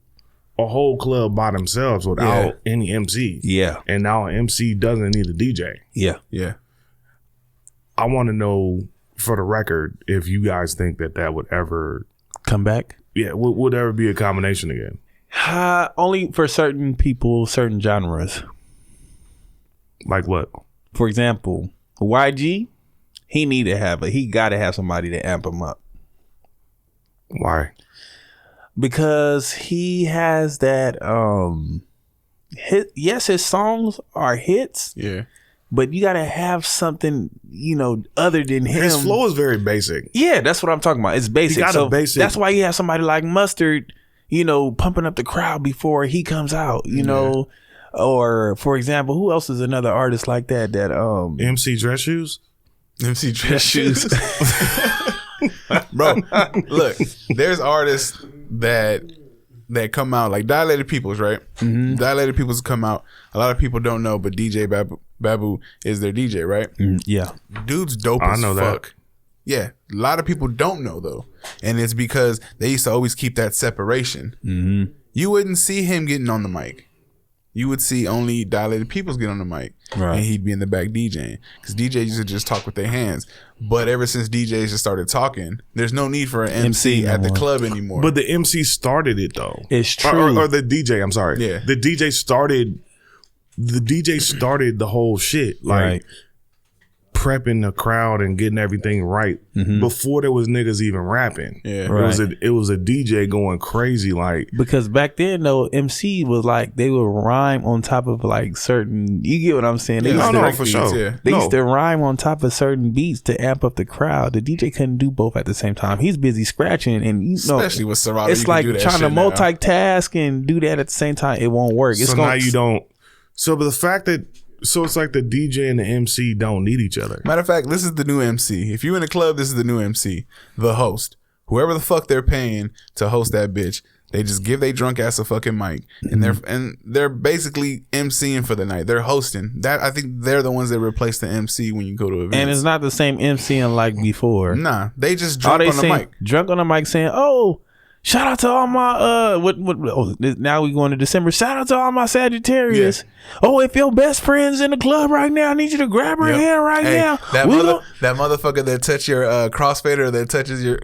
club by themselves without any MC. Yeah. And now an MC doesn't need a DJ. Yeah. Yeah. I want to know, for the record, if you guys think that would ever come back. Yeah, would ever be a combination again? Only for certain people, certain genres. Like what? For example, YG, he got to have somebody to amp him up. Why? Because he has that his songs are hits. Yeah. But you got to have something, other than him. His flow is very basic. Yeah, that's what I'm talking about. It's basic. Basic. That's why you have somebody like Mustard, pumping up the crowd before he comes out, know. Or, for example, who else is another artist like that? MC Dress Shoes? MC Dress Shoes. Bro, look, there's artists that come out, like Dilated Peoples, right? Mm-hmm. Dilated Peoples come out. A lot of people don't know, but DJ Babu is their DJ, right? Yeah. Dude's dope as fuck. That. Yeah. A lot of people don't know, though. And it's because they used to always keep that separation. Mm-hmm. You wouldn't see him getting on the mic. You would see only Dilated Peoples get on the mic. Right. And he'd be in the back DJing. Because DJs used to just talk with their hands. But ever since DJs just started talking, there's no need for an MC at the club anymore. But the MC started it, though. It's true. Or the DJ, I'm sorry. Yeah. The DJ started the whole shit. Like, prepping the crowd and getting everything right before there was niggas even rapping. Yeah. Right. It was a DJ going crazy, like, because back then though, MC was like they would rhyme on top of like certain, you get what I'm saying? They for sure. Yeah. They used to rhyme on top of certain beats to amp up the crowd. The DJ couldn't do both at the same time. He's busy scratching, and especially with Serato, it's like trying to multitask and do that at the same time. It won't work. Now you don't. So, but the fact that. So it's like the DJ and the MC don't need each other. Matter of fact, this is the new MC. If you in a club, this is the new MC. The host. Whoever the fuck they're paying to host that bitch, they just give they drunk ass a fucking mic. And they're basically MCing for the night. They're hosting. That I think they're the ones that replace the MC when you go to events. And it's not the same MCing like before. Nah. They just drunk on the mic. Drunk on the mic saying, "Oh, Shout out to all my now we going to December. Shout out to all my Sagittarius. Yeah. Oh, if your best friend's in the club right now, I need you to grab her hand right now. That motherfucker that touch your crossfader that touches your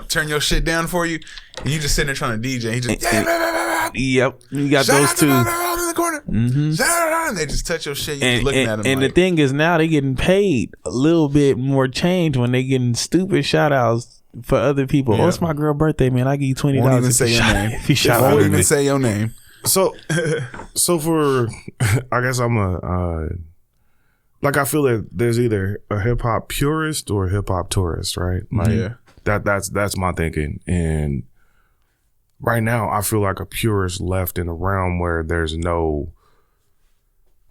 turn your shit down for you. You just sitting there trying to DJ. He just yep. You got those two in the corner. And they just touch your shit. You just looking at them. And the thing is, now they getting paid a little bit more change when they getting stupid shout outs for other people. Yeah. Oh, it's my girl birthday, man. I give you $20. Won't even say your name. If you shout out, won't even say your name. So for, I guess I'm like I feel that there's either a hip hop purist or a hip hop tourist, right? Like, that's my thinking. And right now, I feel like a purist left in a realm where there's no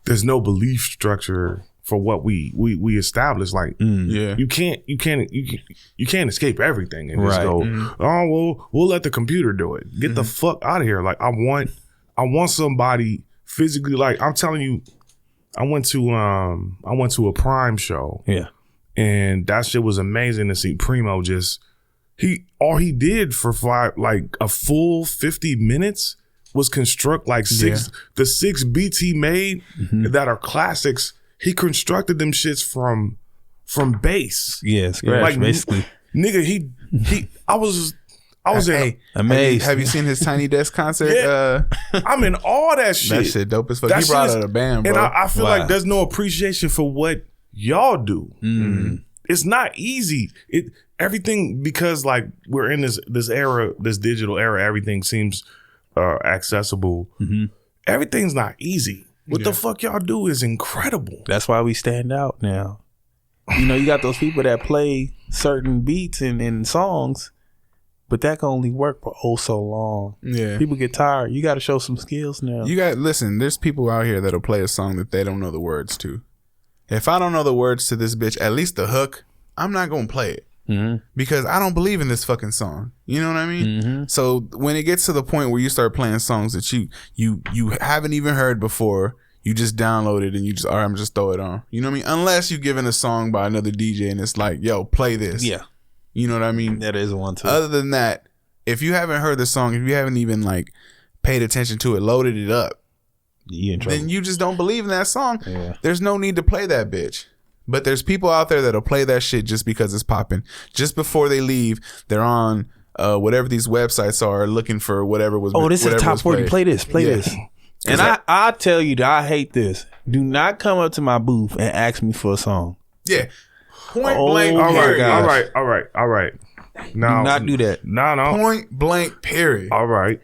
belief structure for what we established. Like, you can't escape everything and just go, oh, well, we'll let the computer do it. Get the fuck out of here. Like, I want somebody physically. Like, I'm telling you, I went to a Prime show. Yeah. And that shit was amazing to see Primo all he did for a full 50 minutes was construct the 6 beats he made that are classics. He constructed them shits from bass. Yeah, scratch, basically. Nigga, I was amazed. Have you seen his Tiny Desk concert? Yeah. I'm in all that shit. That shit dope as fuck. He brought out a band, bro. And I feel like there's no appreciation for what y'all do. It's not easy. Everything, because like we're in this era, this digital era, everything seems accessible. Everything's not easy. What the fuck y'all do is incredible. That's why we stand out now. You know, you got those people that play certain beats and songs, but that can only work for so long. Yeah. People get tired. You got to show some skills now. Listen, there's people out here that'll play a song that they don't know the words to. If I don't know the words to this bitch, at least the hook, I'm not going to play it. Because I don't believe in this fucking song. You know what I mean? So when it gets to the point where you start playing songs that you haven't even heard before, you just download it and you just, all right, I'm just throw it on. You know what I mean? Unless you're given a song by another DJ and it's like, yo, play this. Yeah. You know what I mean? That is one too. Other than that, if you haven't heard the song, if you haven't even like paid attention to it, loaded it up, then you just don't believe in that song. Yeah. There's no need to play that bitch. But there's people out there that'll play that shit just because it's popping. Just before they leave, they're on whatever these websites are looking for whatever was. Oh, this is top 40. Play this. Play this. And I tell you that I hate this. Do not come up to my booth and ask me for a song. Yeah. Point blank. All right. No, do not do that. No. Point blank. Period. All right.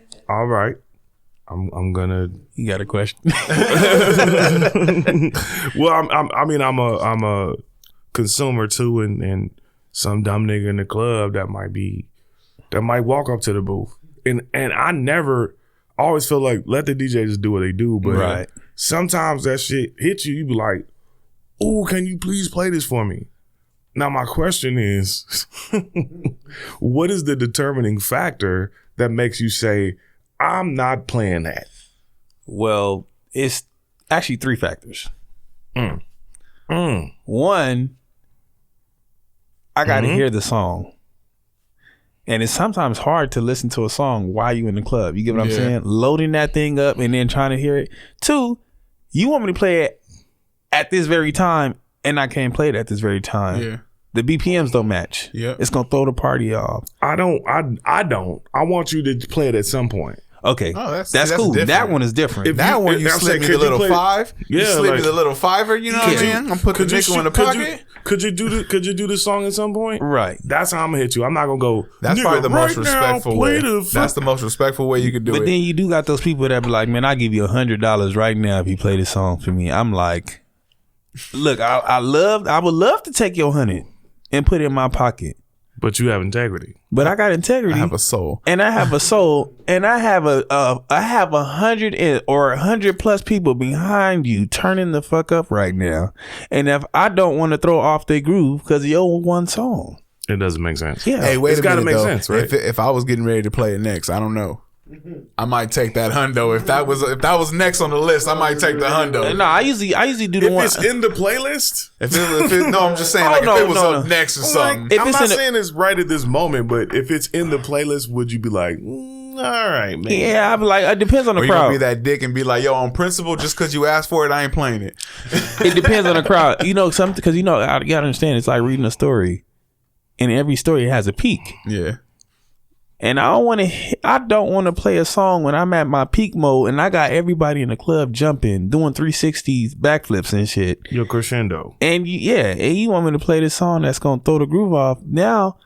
I'm gonna. You got a question? Well, I'm a consumer too, and some dumb nigga in the club that might walk up to the booth, and I always feel like let the DJ just do what they do, but sometimes that shit hits you. You be like, "Ooh, can you please play this for me?" Now my question is, what is the determining factor that makes you say, I'm not playing that? Well, it's actually 3 factors. One, I got to hear the song. And it's sometimes hard to listen to a song while you in the club. You get what I'm saying? Loading that thing up and then trying to hear it. 2, you want me to play it at this very time and I can't play it at this very time. Yeah. The BPMs don't match. Yeah. It's going to throw the party off. I don't. I want you to play it at some point. Okay. Oh, that's cool. Different. That one is different. That one you slip me the little 5. Yeah, you slip me the little 5er. You know what I'm saying? I'm putting the nickel in the pocket. Could you do the song at some point? Right. That's how I'm gonna hit you. I'm not gonna go. That's probably the most respectful way. That's the most respectful way you could do it. But then you do got those people that be like, man, I give you $100 right now if you play this song for me. I'm like, look, I would love to take your 100 and put it in my pocket. But you have integrity. But I got integrity. I have a soul. And I have a soul. And I have I have 100 or 100 plus people behind you turning the fuck up right now. And if I don't want to throw off their groove because of your one song. It doesn't make sense. Yeah. Hey, wait it's a minute. It's got to make sense, right? If I was getting ready to play it next, I don't know. I might take that hundo. If that was next on the list, I might take the hundo. No, I usually do the one. If it's in the playlist? No, I'm just saying, if it was up next or something. I'm not saying it's right at this moment, but if it's in the playlist, would you be like, all right, man? Yeah, I'd be like, it depends on the or crowd. You gonna be that dick and be like, yo, on principle, just because you asked for it, I ain't playing it. It depends on the crowd. Something, because you gotta understand, it's like reading a story, and every story has a peak. Yeah. And I don't want to play a song when I'm at my peak mode and I got everybody in the club jumping, doing 360s, backflips and shit. Your crescendo. And you want me to play this song that's gonna throw the groove off. Now,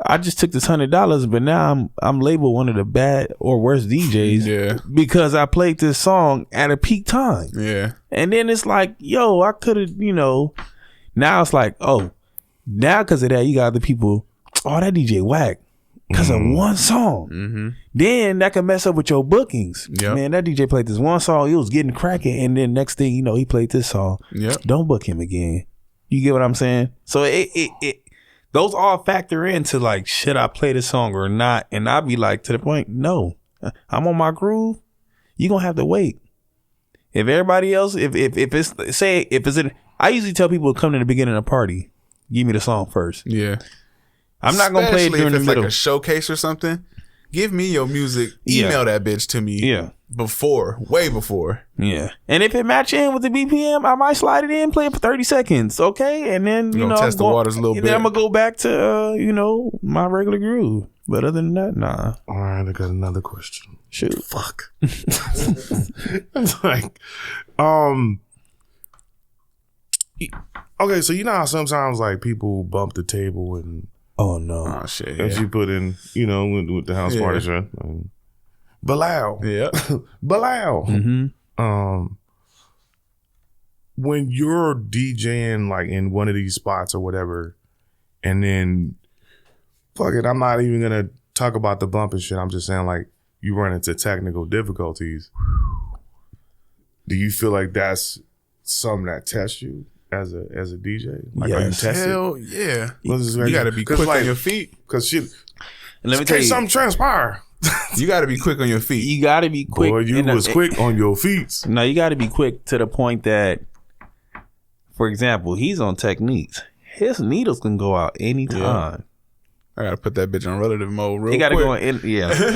I just took this $100, but now I'm labeled one of the bad or worst DJs because I played this song at a peak time. Yeah. And then it's like, yo, I could have, now it's like, oh, now because of that, you got other people, oh, that DJ whack. Because of one song. Mm-hmm. Then that can mess up with your bookings. Yep. Man, that DJ played this one song, he was getting cracking, and then next thing you know, he played this song. Yep. Don't book him again. You get what I'm saying? So it those all factor into like, should I play this song or not? And I'll be like, to the point, no. I'm on my groove. You're gonna have to wait. If everybody else, if it's I usually tell people to come to the beginning of the party, give me the song first. Yeah. I'm not gonna play it during the middle. Like a showcase or something. Give me your music. Email that bitch to me. Yeah. Way before. Yeah. And if it match in with the BPM, I might slide it in, play it for 30 seconds. Okay. And then, test the waters a little bit. Then I'm gonna go back to my regular groove. But other than that, nah. All right, I got another question. Shoot. Fuck. It's like, okay, so you know how sometimes like people bump the table and oh no. Oh shit. As you put in, with the house party shit. Bilal. Yeah. Bilal. Mm-hmm. When you're DJing like in one of these spots or whatever, and then fuck it, I'm not even gonna talk about the bump and shit. I'm just saying like you run into technical difficulties. Do you feel like that's something that tests you as a DJ? Like, yes. are you tested? Hell yeah. You got to be quick on your feet. Because shit, and let me tell you, something transpire. You got to be quick on your feet. You got to be quick. Boy, you was quick on your feet. No, you got to be quick to the point that, for example, he's on techniques. His needles can go out anytime. Yeah. I gotta put that bitch on relative mode real quick. You gotta go in,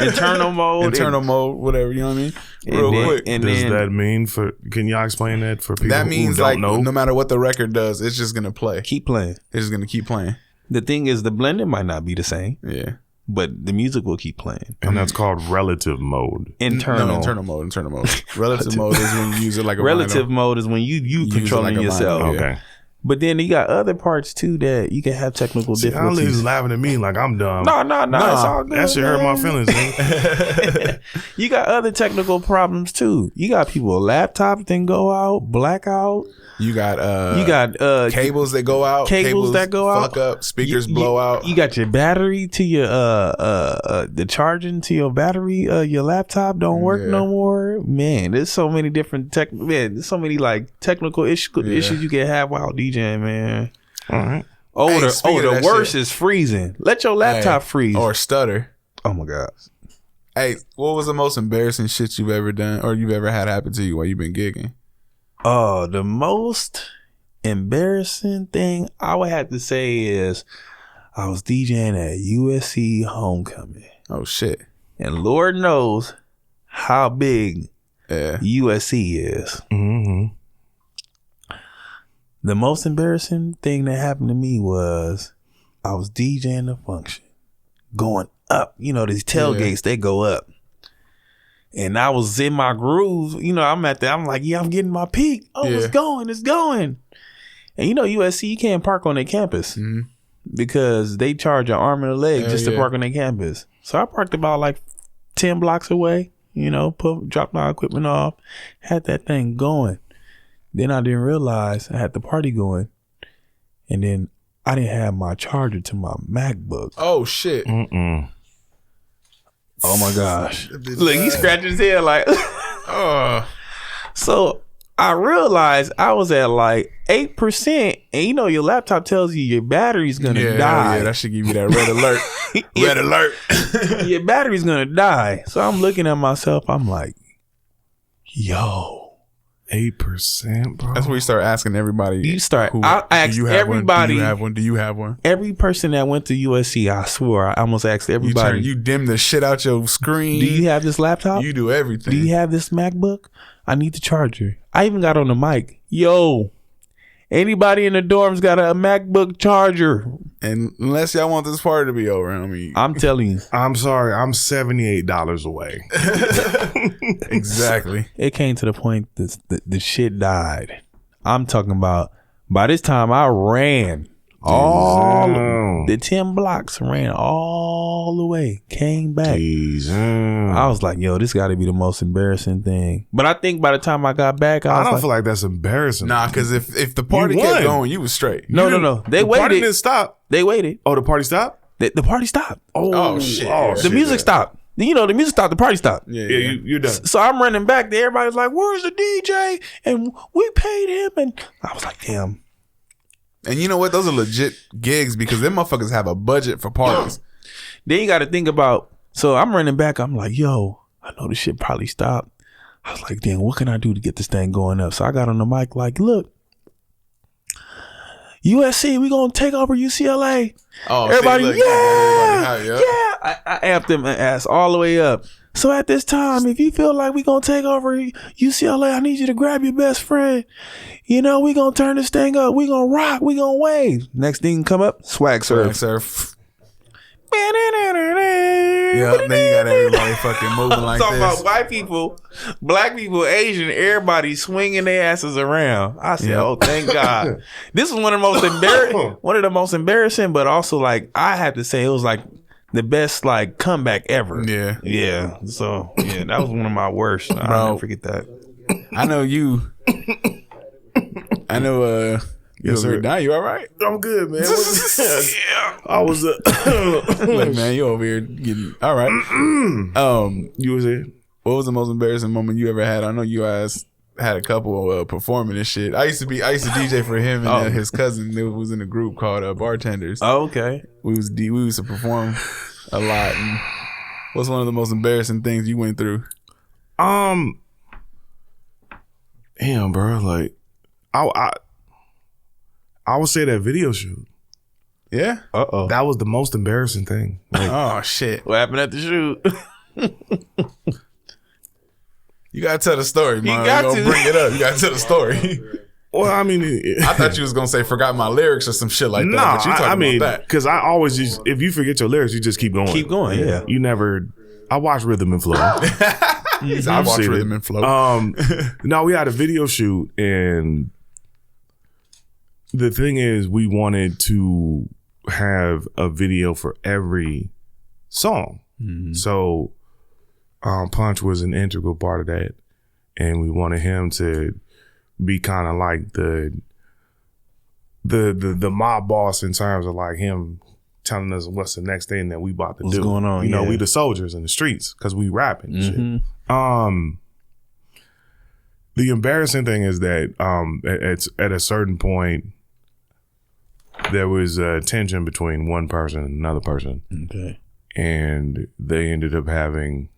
internal mode. Internal mode, whatever, you know what I mean? Real quick. And does that mean can y'all explain that for people who don't know? No matter what the record does, it's just gonna play. Keep playing. It's just gonna keep playing. The thing is, the blending might not be the same. Yeah. But the music will keep playing. And that's called relative mode. Internal mode. Relative mode is when you use it like a relative mode is when you controlling like yourself. Okay. But then you got other parts too that you can have technical difficulties. Y'all laughing at me like I'm dumb. No, it's all good. That shit hurt my feelings, man. You got other technical problems too. You got people laptops that go out, blackout. You got cables that go out. Cables that go out. Fuck up. Speakers blow out. You got your battery to your the charging to your battery. Your laptop don't work no more. Man, there's so many different there's so many like technical issues you can have while DJing, man. All right. The worst is freezing. Let your laptop freeze or stutter. Oh my god. Hey, what was the most embarrassing shit you've ever done or you've ever had happen to you while you've been gigging? Oh, the most embarrassing thing I would have to say is I was DJing at USC homecoming. Oh shit. And Lord knows how big USC is. Mm-hmm. The most embarrassing thing that happened to me was I was DJing the function going up. These tailgates, they go up. And I was in my groove. I'm at there. I'm like, I'm getting my peak. Oh, it's going. And USC, you can't park on their campus because they charge an arm and a leg just to park on their campus. So I parked about like 10 blocks away, dropped my equipment off, had that thing going. Then I didn't realize I had the party going. And then I didn't have my charger to my MacBook. Oh, shit. Mm-mm. Oh my gosh. Look, he scratched his head like So I realized I was at like 8%, and you know your laptop tells you your battery's gonna die. Yeah, that should give you that red alert. Red alert. Your battery's gonna die. So I'm looking at myself. I'm like, yo, 8%, bro. That's where you start asking everybody. You start. I asked everybody. Do you have one? Do you have one? Every person that went to USC, I swear, I almost asked everybody. You dim the shit out your screen. Do you have this laptop? You do everything. Do you have this MacBook? I need the charger. I even got on the mic. Yo, anybody in the dorms got a MacBook charger? And unless y'all want this party to be over, I mean, I'm telling you. I'm sorry. I'm $78 away. Exactly. It came to the point that the shit died. I'm talking about, by this time I ran all the 10 blocks, ran all the way, came back. I was like, yo, this got to be the most embarrassing thing. But I think by the time I got back, I don't feel like that's embarrassing. Nah, because if the party kept going, you was straight. No. They waited. The party didn't stop. They waited. Oh, the party stopped? The party stopped. Oh shit. The music stopped. You know, the music stopped, the party stopped. Yeah, you're done. So I'm running back there. Everybody's like, where's the DJ? And we paid him. And I was like, damn. And you know what? Those are legit gigs because them motherfuckers have a budget for parties. Then you got to think about, so I'm running back. I'm like, yo, I know this shit probably stopped. I was like, damn, what can I do to get this thing going up? So I got on the mic like, look, USC, we going to take over UCLA. Oh, everybody, see, look, yeah. I amped them ass all the way up. So at this time, if you feel like we going to take over UCLA, I need you to grab your best friend. You know, we going to turn this thing up. We going to rock. We going to wave. Next thing come up, swag surf. Yeah, then you got everybody fucking moving like talking this. About white people, black people, Asian, everybody swinging their asses around. I said, oh, thank God. This is one of the most embarrassing, but also like I had to say it was like the best like comeback ever. Yeah. So yeah, that was one of my worst. I'll never forget that. I know you. I know. Yes, sir. Now you all right? I'm good, man. I was like, man, you over here getting all right. You was here. What was the most embarrassing moment you ever had? I know you guys had a couple performing and shit. I used to DJ for him and his cousin who was in a group called Bartenders. Oh, okay. We used to perform a lot. And what's one of the most embarrassing things you went through? Damn, bro. Like, I would say that video shoot. Yeah? That was the most embarrassing thing. Like, oh, shit. What happened at the shoot? You got to tell the story, man. You got to bring it up. You got to tell the story. Well, I mean... I thought you was going to say forgot my lyrics or some shit like that. But you talking about that. Because I always just... If you forget your lyrics, you just keep going. Keep going, yeah. You never... I watch Rhythm and Flow. I watch Rhythm and Flow. No, we had a video shoot and... The thing is, we wanted to have a video for every song. Mm-hmm. So Punch was an integral part of that. And we wanted him to be kind of like the mob boss in terms of like him telling us what's the next thing that we about to do. What's going on? You know, we the soldiers in the streets because we rapping and shit. The embarrassing thing is that at a certain point, there was a tension between one person and another person. Okay. And they ended up having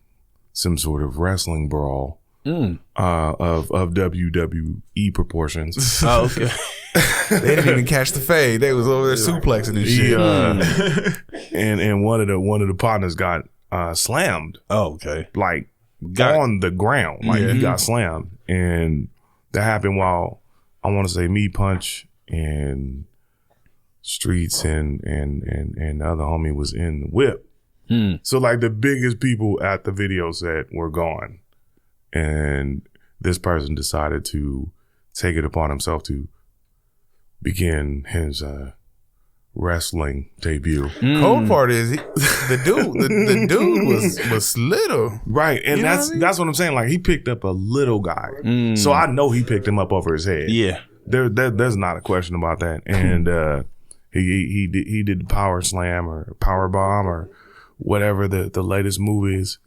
some sort of wrestling brawl of WWE proportions. Oh, okay. They didn't even catch the fade. They was over there suplexing and shit. And one of the partners got slammed. Oh, okay. Like on the ground. Like he got slammed. And that happened while I want to say me, Punch, and Streets and the other homie was in the whip. So like the biggest people at the video set were gone. And this person decided to take it upon himself to begin his wrestling debut. Cold part is the dude was little. Right. And that's what I'm saying. Like he picked up a little guy. So I know he picked him up over his head. Yeah. There's not a question about that. And he did the power slam or power bomb or whatever the latest move is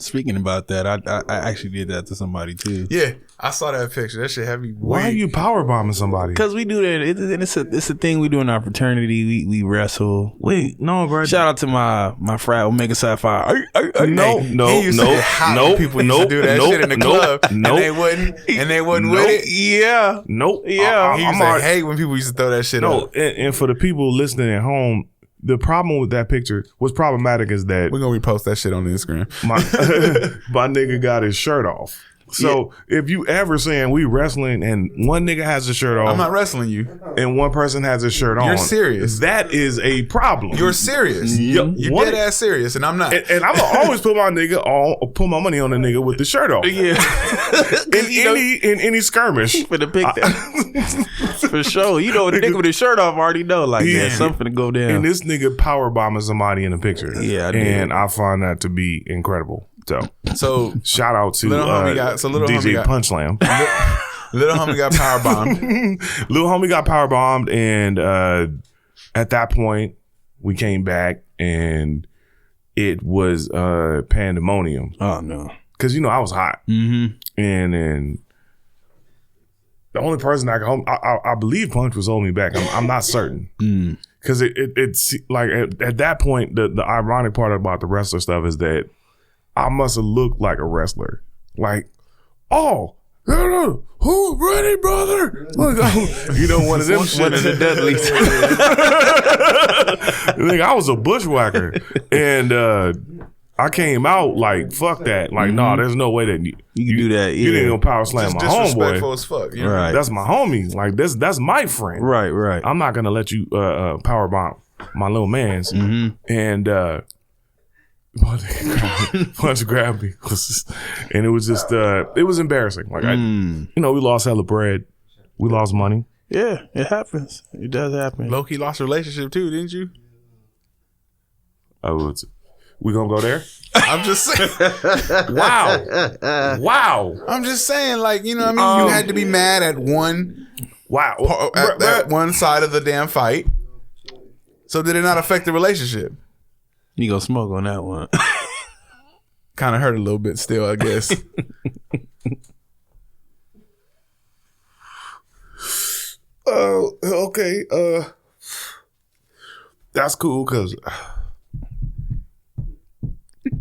Speaking about that, I actually did that to somebody too. Yeah, I saw that picture. That shit had me. Why are you power bombing somebody? Because we do that. It's a thing we do in our fraternity. We wrestle. Wait, no, bro. Shout out to my frat Omega Psi Phi. No. People used to do that shit in the club, and they wouldn't with it. Yeah, Nope. yeah. He used to hate when people used to throw that shit up. And for the people listening at home, the problem with that picture was problematic is that We're gonna repost that shit on Instagram. my nigga got his shirt off. So if you ever saying we wrestling and one nigga has his shirt off, I'm not wrestling you. and one person has his shirt on, You're serious. That is a problem. You're serious. Yep. You're dead ass serious, and I'm not. And I'm gonna always put my money on the nigga with the shirt off. Yeah. In any skirmish. For the pick that. For sure. You know, the nigga with his shirt off already know, like, yeah, something to go down. And this nigga power bombing somebody in the picture. Yeah, I did. And I find that to be incredible. So shout out to DJ Punch Slam. Little homie got power bombed. Little homie got power bombed, and at that point we came back and it was pandemonium. Oh no, because I was hot, and then the only person I could hold, I believe Punch was holding me back. I'm not certain because it's like at that point the ironic part about the wrestler stuff is that I must have looked like a wrestler. Like, who ready, brother? Look, one of them shit. One of the Dudleys. Like, I was a bushwhacker. And I came out like, fuck that. Like, nah, there's no way that you can do that. You didn't gonna power slam my homeboy. Disrespectful as fuck. You know? Right. That's my homie. Like, that's my friend. Right. I'm not gonna let you power bomb my little mans. And Punch grabbed me, and it was just it was embarrassing. Like we lost hella bread, we lost money. Yeah, it happens. It does happen. Low-key lost a relationship too, didn't you? We gonna go there? I'm just saying. Wow. I'm just saying, like, you had to be mad at one. Wow. At one side of the damn fight. So did it not affect the relationship? You gonna smoke on that one. Kind of hurt a little bit still, I guess. Okay. That's cool, cause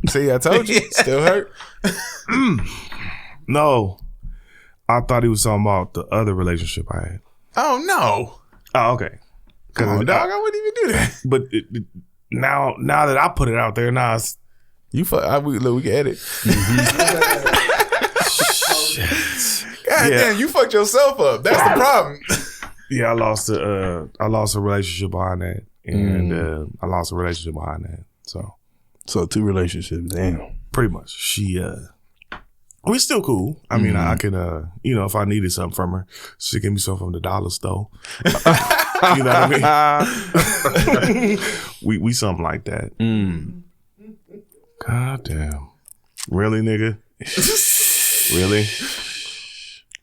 see, I told you, still hurt. No, I thought he was talking about the other relationship I had. Oh no. Oh, okay. Come on, dog. I wouldn't even do that. But now that I put it out there, now it's we can edit. God damn, you fucked yourself up. That's the problem. Yeah, I lost a relationship behind that, and I lost a relationship behind that. So 2 relationships, damn. Pretty much. We still cool. I mean, I can, if I needed something from her, she gave me something from the dollar store. You know what I mean? we something like that. God damn. Really, nigga?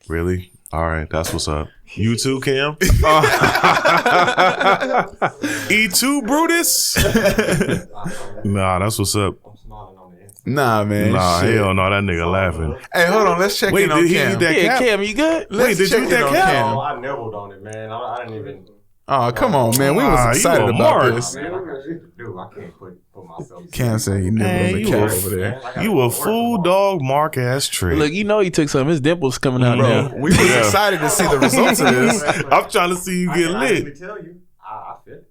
Really? All right, that's what's up. You too, Cam? E2 Brutus? Nah, that's what's up. Nah, man. Nah, hell no, that nigga laughing. Hey, hold on, let's check in on Cam. Cam, you good? Let's check in on Cam. Oh, I nibbled on it, man. I didn't even. Oh, come on, man. We was excited about this. Man, I can't put myself. Cam said he nibbled on the cat over there. You a fool dog Mark ass trick. Look, he took some of his dimples coming out now. We was excited to see the results of this. I'm trying to see you get lit. Let me tell you, I feel it.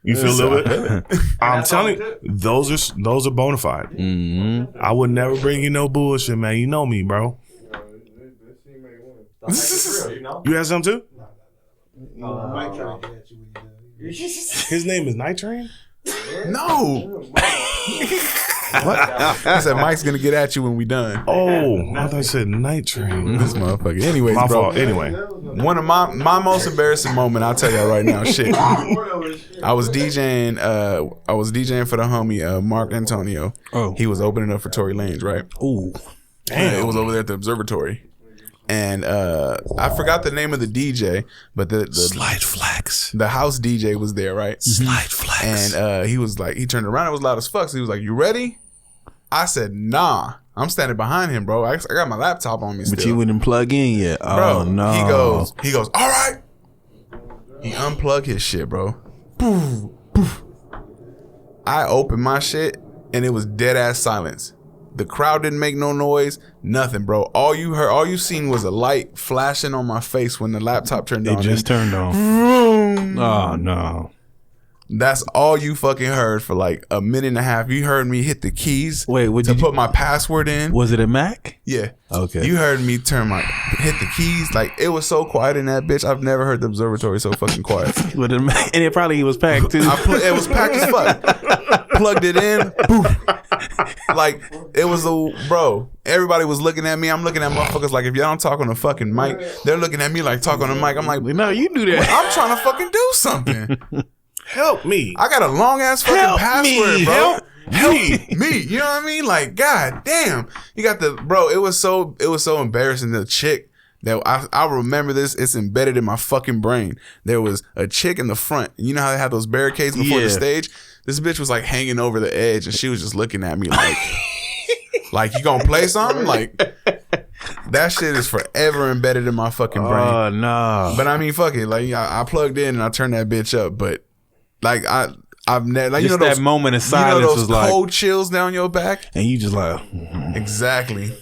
You feel a little bit? I'm telling you, those are bona fide. I would never bring you no bullshit, man. You know me, bro. You had some too? His name is Night Train? No. What? I said Mike's gonna get at you when we done. Oh, I thought you said Night Train. This motherfucker. Anyways, my bro. fault. Anyway, one of my most embarrassing moment, I'll tell y'all right now. Shit. I was DJing for the homie Mark Antonio. Oh. He was opening up for Tory Lanez, right? Ooh. Damn. It was over there at the observatory. And I forgot the name of the DJ, but the Slide Flex. The house DJ was there, right? Slide Flex. And he was like, he turned around, it was loud as fuck. So he was like, "You ready?" I said, "Nah." I'm standing behind him, bro. I got my laptop on me still. But you wouldn't plug in yet. Bro, Oh no. He goes, all right. He unplugged his shit, bro. Poof, poof. I opened my shit and it was dead ass silence. The crowd didn't make no noise, nothing, bro. All you seen was a light flashing on my face when the laptop turned on. It just turned on. Vroom. Oh no. That's all you fucking heard for like a minute and a half. You heard me hit the keys to put my password in. Was it a Mac? Yeah. Okay. You heard me hit the keys. Like, it was so quiet in that bitch. I've never heard the observatory so fucking quiet. With a Mac, and it probably was packed too. It was packed as fuck. Plugged it in. Poof. Like, it was bro. Everybody was looking at me. I'm looking at motherfuckers like, if y'all don't talk on the fucking mic, they're looking at me like talk on the mic. I'm like, no, you do that. I'm trying to fucking do something. Help me. I got a long ass fucking password, bro. Help me. You know what I mean? Like, god damn. You got bro, it was so embarrassing. The chick that I remember this, it's embedded in my fucking brain. There was a chick in the front. You know how they have those barricades before the stage? This bitch was like hanging over the edge and she was just looking at me like, like, you gonna play something? Like, that shit is forever embedded in my fucking brain. Oh no. But I mean, fuck it. Like, I plugged in and I turned that bitch up, but like I've never, like, just you know, that moment of silence, those was like cold chills down your back, and you just like, exactly.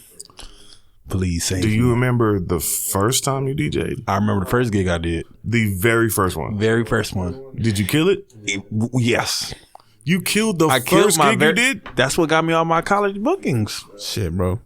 Please save Do me. you remember the first time you DJ'd? I remember the first gig I did. The very first one. Very first one. Did you kill it? Yes. You killed the I first killed my gig you did? That's what got me all my college bookings. Shit, bro.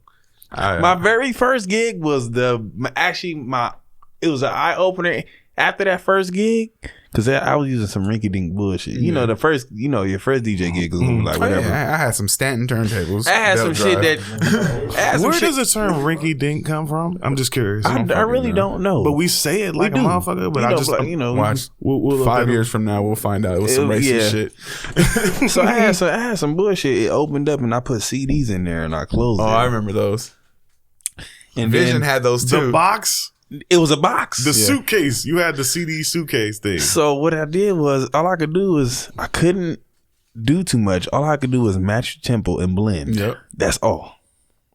My very first gig was it was an eye opener after that first gig. Cause I was using some rinky dink bullshit. You know, your first DJ gig was like whatever. Yeah, I had some Stanton turntables. I had some shit that. Where does the term rinky dink come from? I'm just curious. I really don't know. But we say it like a motherfucker. But watch. We'll 5 years from now, we'll find out it was some racist shit. So I had some bullshit. It opened up and I put CDs in there and I closed it. I remember those. And Vision had those too. The box. It was a box. The suitcase. You had the CD suitcase thing. So what I did was, all I could do was, I couldn't do too much. All I could do was match the tempo and blend. Yep. That's all.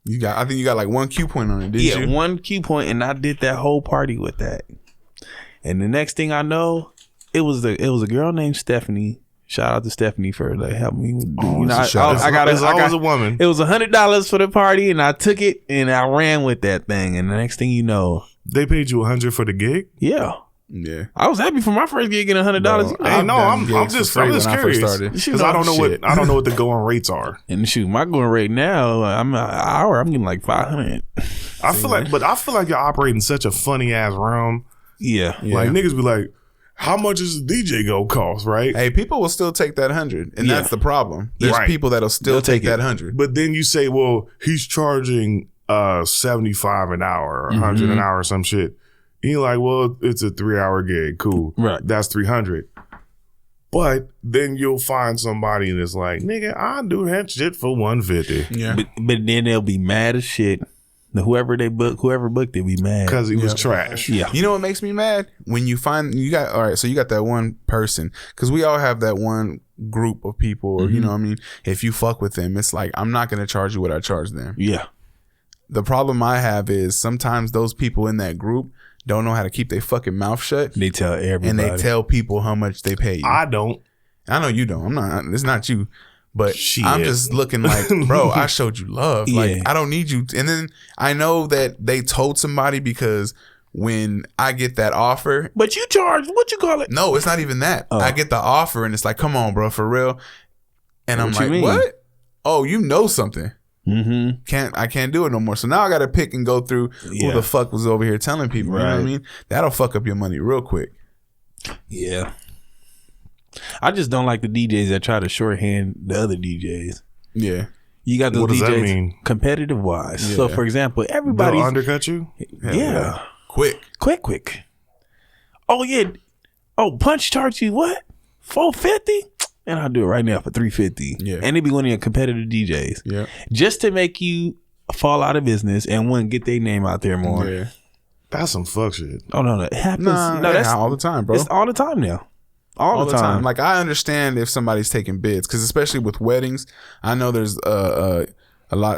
I think you got like one cue point on it, didn't you? Yeah, one cue point, and I did that whole party with that. And the next thing I know, it was a girl named Stephanie. Shout out to Stephanie for like helping me. It's always a woman. It was $100 for the party, and I took it and I ran with that thing. And the next thing you know, they paid you $100 for the gig. Yeah. I was happy for my first gig getting $100. I'm just curious because I don't know what the going rates are. And shoot, my going rate now, I'm an hour. I'm getting like 500. I feel like you're operating such a funny ass realm. Yeah. Like niggas be like, how much is the DJ go cost, right? Hey, people will still take that 100, and that's the problem. There's people that'll still take that 100. But then you say, well, he's charging 75 an hour or 100 an hour or some shit. And you're like, well, it's a 3-hour gig. Cool. Right. That's 300. But then you'll find somebody that's like, nigga, I'll do that shit for 150. Yeah. But then they'll be mad as shit. Whoever booked it be mad. Because he was trash. Yeah. You know what makes me mad? When you find, so you got that one person. Because we all have that one group of people, or, you know what I mean? If you fuck with them, it's like, I'm not going to charge you what I charge them. Yeah. The problem I have is sometimes those people in that group don't know how to keep their fucking mouth shut. They tell everybody. And they tell people how much they pay you. I don't. I know you don't. It's not you. But Shit. I'm just looking like, bro, I showed you love. Yeah. Like, I don't need you. And then I know that they told somebody because when I get that offer. But you charge, what you call it? No, it's not even that. Oh. I get the offer and it's like, come on, bro, for real. And I'm What you like, mean? what? Oh, you know something. Mm-hmm. I can't do it no more. So now I got to pick and go through who the fuck was over here telling people. You know what I mean? That'll fuck up your money real quick. Yeah. I just don't like the DJs that try to shorthand the other DJs. Yeah. You got those What does that DJs mean? competitive wise. Yeah. So for example, everybody's They'll undercut you? Yeah. Quick. Oh yeah. Oh, Punch charge you what? $450? And I'll do it right now for $350. Yeah. And they be one of your competitive DJs. Yeah. Just to make you fall out of business and one get their name out there more. Yeah. That's some fuck shit. Oh no, it happens. No, that's all the time, bro. It's all the time now. All the time. Like, I understand if somebody's taking bids, because especially with weddings, I know there's a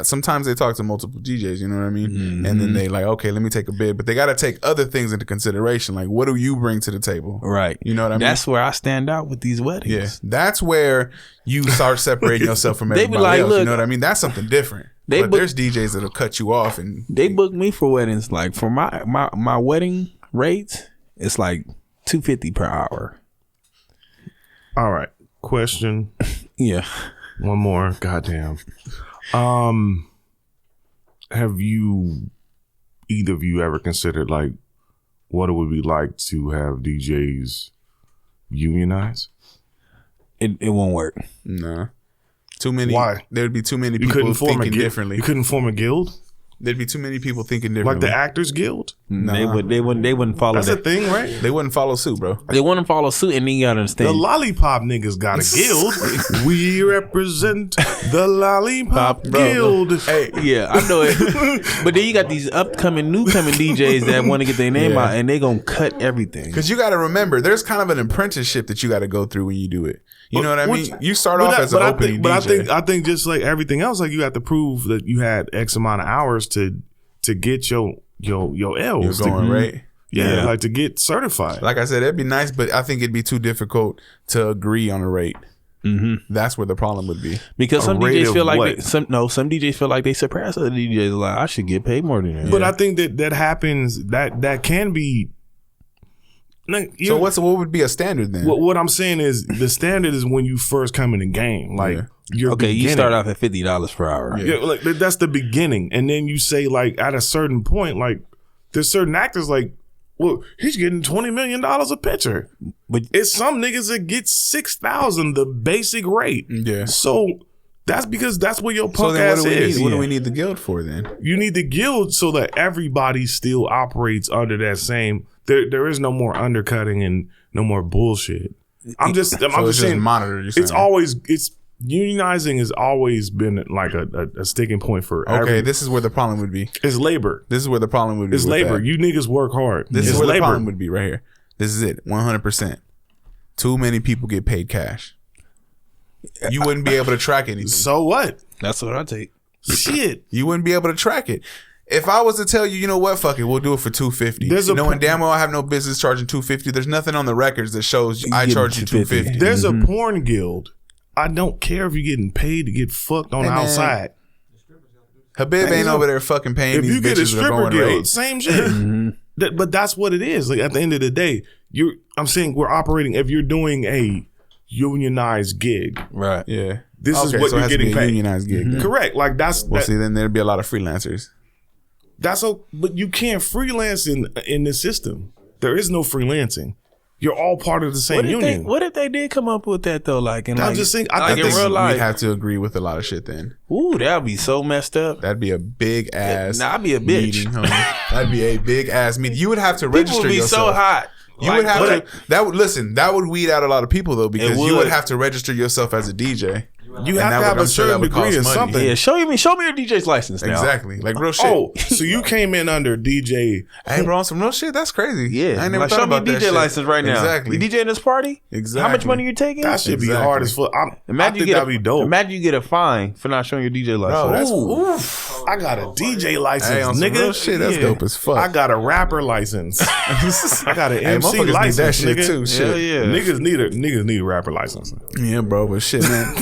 Sometimes they talk to multiple DJs, you know what I mean? And then they like, okay, let me take a bid, but they got to take other things into consideration. Like, what do you bring to the table? Right. You know what I mean? That's where I stand out with these weddings. Yeah. That's where you start separating yourself from everybody like, else. look, you know what I mean? That's something different. But there's DJs that'll cut you off, and they book me for weddings. Like for my wedding rates, it's like $250 per hour. All right. Question. Yeah. One more. Goddamn. Have you, either of you, ever considered like what it would be like to have DJs unionize? It won't work. nah. Too many. Why? There'd be too many people thinking differently. You couldn't form a guild? There'd be too many people thinking Like differently. the Actors Guild? Nah. They wouldn't follow That's a that. thing, right? They wouldn't follow suit, bro. They wouldn't follow suit, and then you gotta The understand. Lollipop niggas got a guild. We represent the Lollipop Guild. Hey, Yeah, I know it. But then you got these newcoming DJs that want to get their name out, and they gonna cut everything. because you got to remember, there's kind of an apprenticeship that you got to go through when you do it. You know what I mean? You start off as an opening DJ. I think just like everything else, like you have to prove that you had X amount of hours to get your L's. You're going, right? Yeah, like to get certified. Like I said, it'd be nice, but I think it'd be too difficult to agree on a rate. That's where the problem would be. Because some rate DJs of feel like what? some DJs feel like they surpass other DJs. Like, I should get paid more than that. But I think that happens. That can be. Like, So what would be a standard then? what I'm saying is the standard is when you first come in the game. Like you're okay, you beginning. start off at $50 per hour. Yeah, like that's the beginning, and then you say like at a certain point, like there's certain actors like, well, he's getting $20 million a picture, But it's some niggas that get 6,000 the basic rate. Yeah. So that's because that's what your So punk then ass what do we is. need? What do we need the guild for then? You need the guild so that everybody still operates under that same. There is no more undercutting and no more bullshit. I'm just saying. Monitor. It's unionizing has always been like a sticking point for. Okay, this is where the problem would be. It's labor. This is where the problem would be. It's with labor. that. You niggas work hard. This it's is where labor. the problem would be right here. This is it. 100%. Too many people get paid cash. You wouldn't be able to track anything. So what? that's what I take. Shit. You wouldn't be able to track it. If I was to tell you, you know what, fuck it, we'll do it for $250. Knowing damn well I have no business charging $250. There's nothing on the records that shows I charge you $250. There's a porn guild. I don't care if you're getting paid to get fucked on the Hey, man. outside. Habib ain't over there fucking paying If these you get a bitches that are stripper going guild, rate. same shit. But that's what it is. Like at the end of the day, I'm saying we're operating. If you're doing a unionized gig, Right. Yeah. this is what so it you're has to getting be a paid. unionized gig. Correct. Like Well, see, then there'd be a lot of freelancers. but you can't freelance in this system. There is no freelancing. You're all part of the same union. What if they did come up with that though? Like in I'm like, just saying, like in think real We'd life. have to agree with a lot of shit then. Ooh, that'd be so messed up. That'd be a big ass Nah, I'd be a bitch. meeting, homie. That'd be a big ass meeting. You would have to People register would be yourself. so hot. You would have to. That would weed out a lot of people though, because you would would. have to register yourself as a DJ. You And have that to have would- a I'm sure that certain would degree cost of money. something. Yeah, show me your DJ's license now. Exactly, like real shit. Oh, so you came in under DJ. Hey, bro, on some real shit. That's crazy. Yeah, I ain't never like, thought show me a about that DJ shit. license right now. Exactly. You DJ in this party? Exactly. How much money you taking? That should be Exactly. hard as fuck. I Imagine think you get that'd be dope. Imagine you get a fine for not showing your DJ license. Bro, that's Ooh, I got a DJ license, Hey, on some nigga. real shit, that's dope as fuck. I got a rapper license. I got an Hey, MC motherfuckers need license, that shit nigga. too. Hell Shit. yeah. Niggas need a rapper license. Yeah, bro, but shit, man.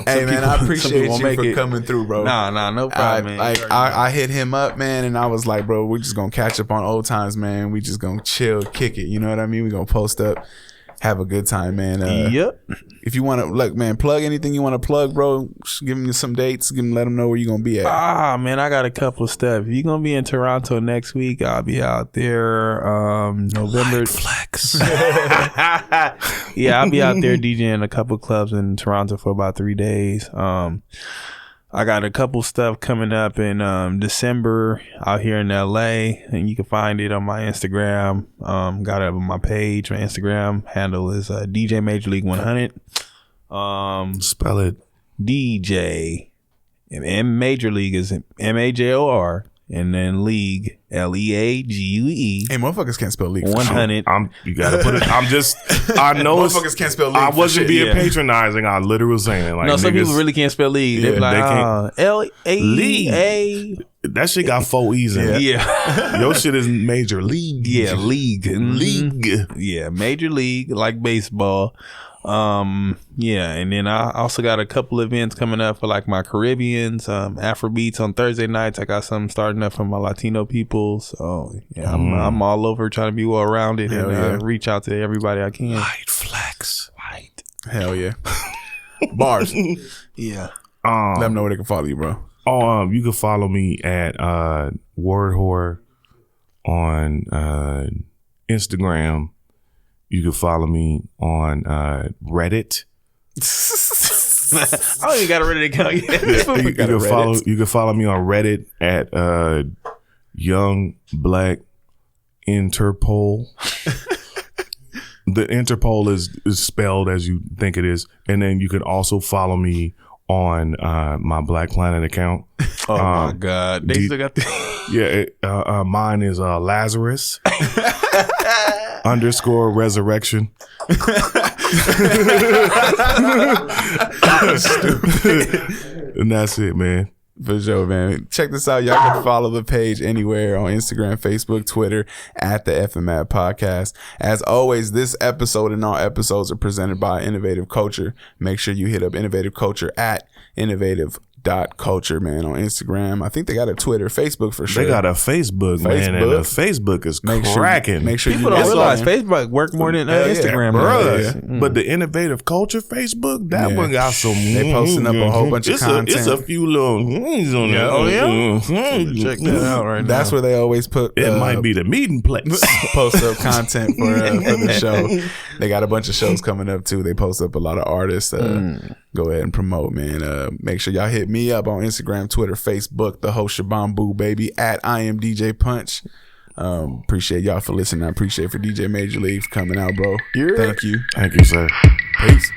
Hey, man, I appreciate people you make for it. coming through, bro. Nah, no problem, man. I hit him up, man, and I was like, bro, we're just gonna catch up on old times, man. We just gonna chill, kick it. You know what I mean? We gonna post up, have a good time, man. Yep. If you want to, look, man, plug anything you want to plug, bro. Just give me some dates. Let them know where you gonna be at. Man, I got a couple of stuff. If you're gonna be in Toronto next week, I'll be out there November. Flex. Yeah, I'll be out there DJing a couple clubs in Toronto for about 3 days. I got a couple stuff coming up in December out here in LA, and you can find it on my Instagram. Got it on my page. My Instagram handle is DJ Major League 100. Spell it. DJ and Major League is MAJOR, and then League, League. Hey, motherfuckers can't spell league. 100. You gotta put it. I know it's. Motherfuckers can't spell league. I for wasn't shit. being Yeah. patronizing. I literally was saying like No, some niggas, people really can't spell League. Yeah, They're like, they can't. L-A-E-A. that shit got 4 E's in it. Yeah. Your shit is major league. Yeah, League. Mhm. League. Yeah, Major League, like baseball. Yeah, and then I also got a couple events coming up for like my Caribbeans, Afro Beats on Thursday nights. I got something starting up for my Latino people. So yeah, I'm all over trying to be well rounded and yeah. reach out to everybody I can. Light flex. Right. Hell yeah. Bars. Yeah. Let them know where they can follow you, bro. You can follow me at Word Whore on Instagram. You can follow me on Reddit. I don't even got a Reddit account yet. You can follow me on Reddit at Young Black Interpol. The Interpol is spelled as you think it is, and then you can also follow me on my Black Planet account. Oh my God, they still got the mine is Lazarus _ resurrection. And that's it, man. For sure, man. Check this out. Y'all can follow the page anywhere on Instagram, Facebook, Twitter at the FMAD Podcast. As always, this episode and all episodes are presented by Innovative Culture. Make sure you hit up Innovative Culture at innovative.culture, man, on Instagram. I think they got a Twitter, Facebook for sure. They got a Facebook, man, and the Facebook is cracking. Make sure people you don't realize man. Facebook work more than Instagram, bro. does. But the Innovative Culture Facebook, that one got some. They posting up a whole bunch of content. It's a few little on there. Oh yeah, check that out right now. That's where they always put. It might be the meeting place. Post up content for the show. They got a bunch of shows coming up too. They post up a lot of artists. Go ahead and promote, man. Make sure y'all hit me up on Instagram, Twitter, Facebook, the whole Shabam Boo, baby, at I am DJ Punch. Appreciate y'all for listening. I appreciate for DJ Major League for coming out, bro. Yeah. Thank you. Thank you, sir. Peace.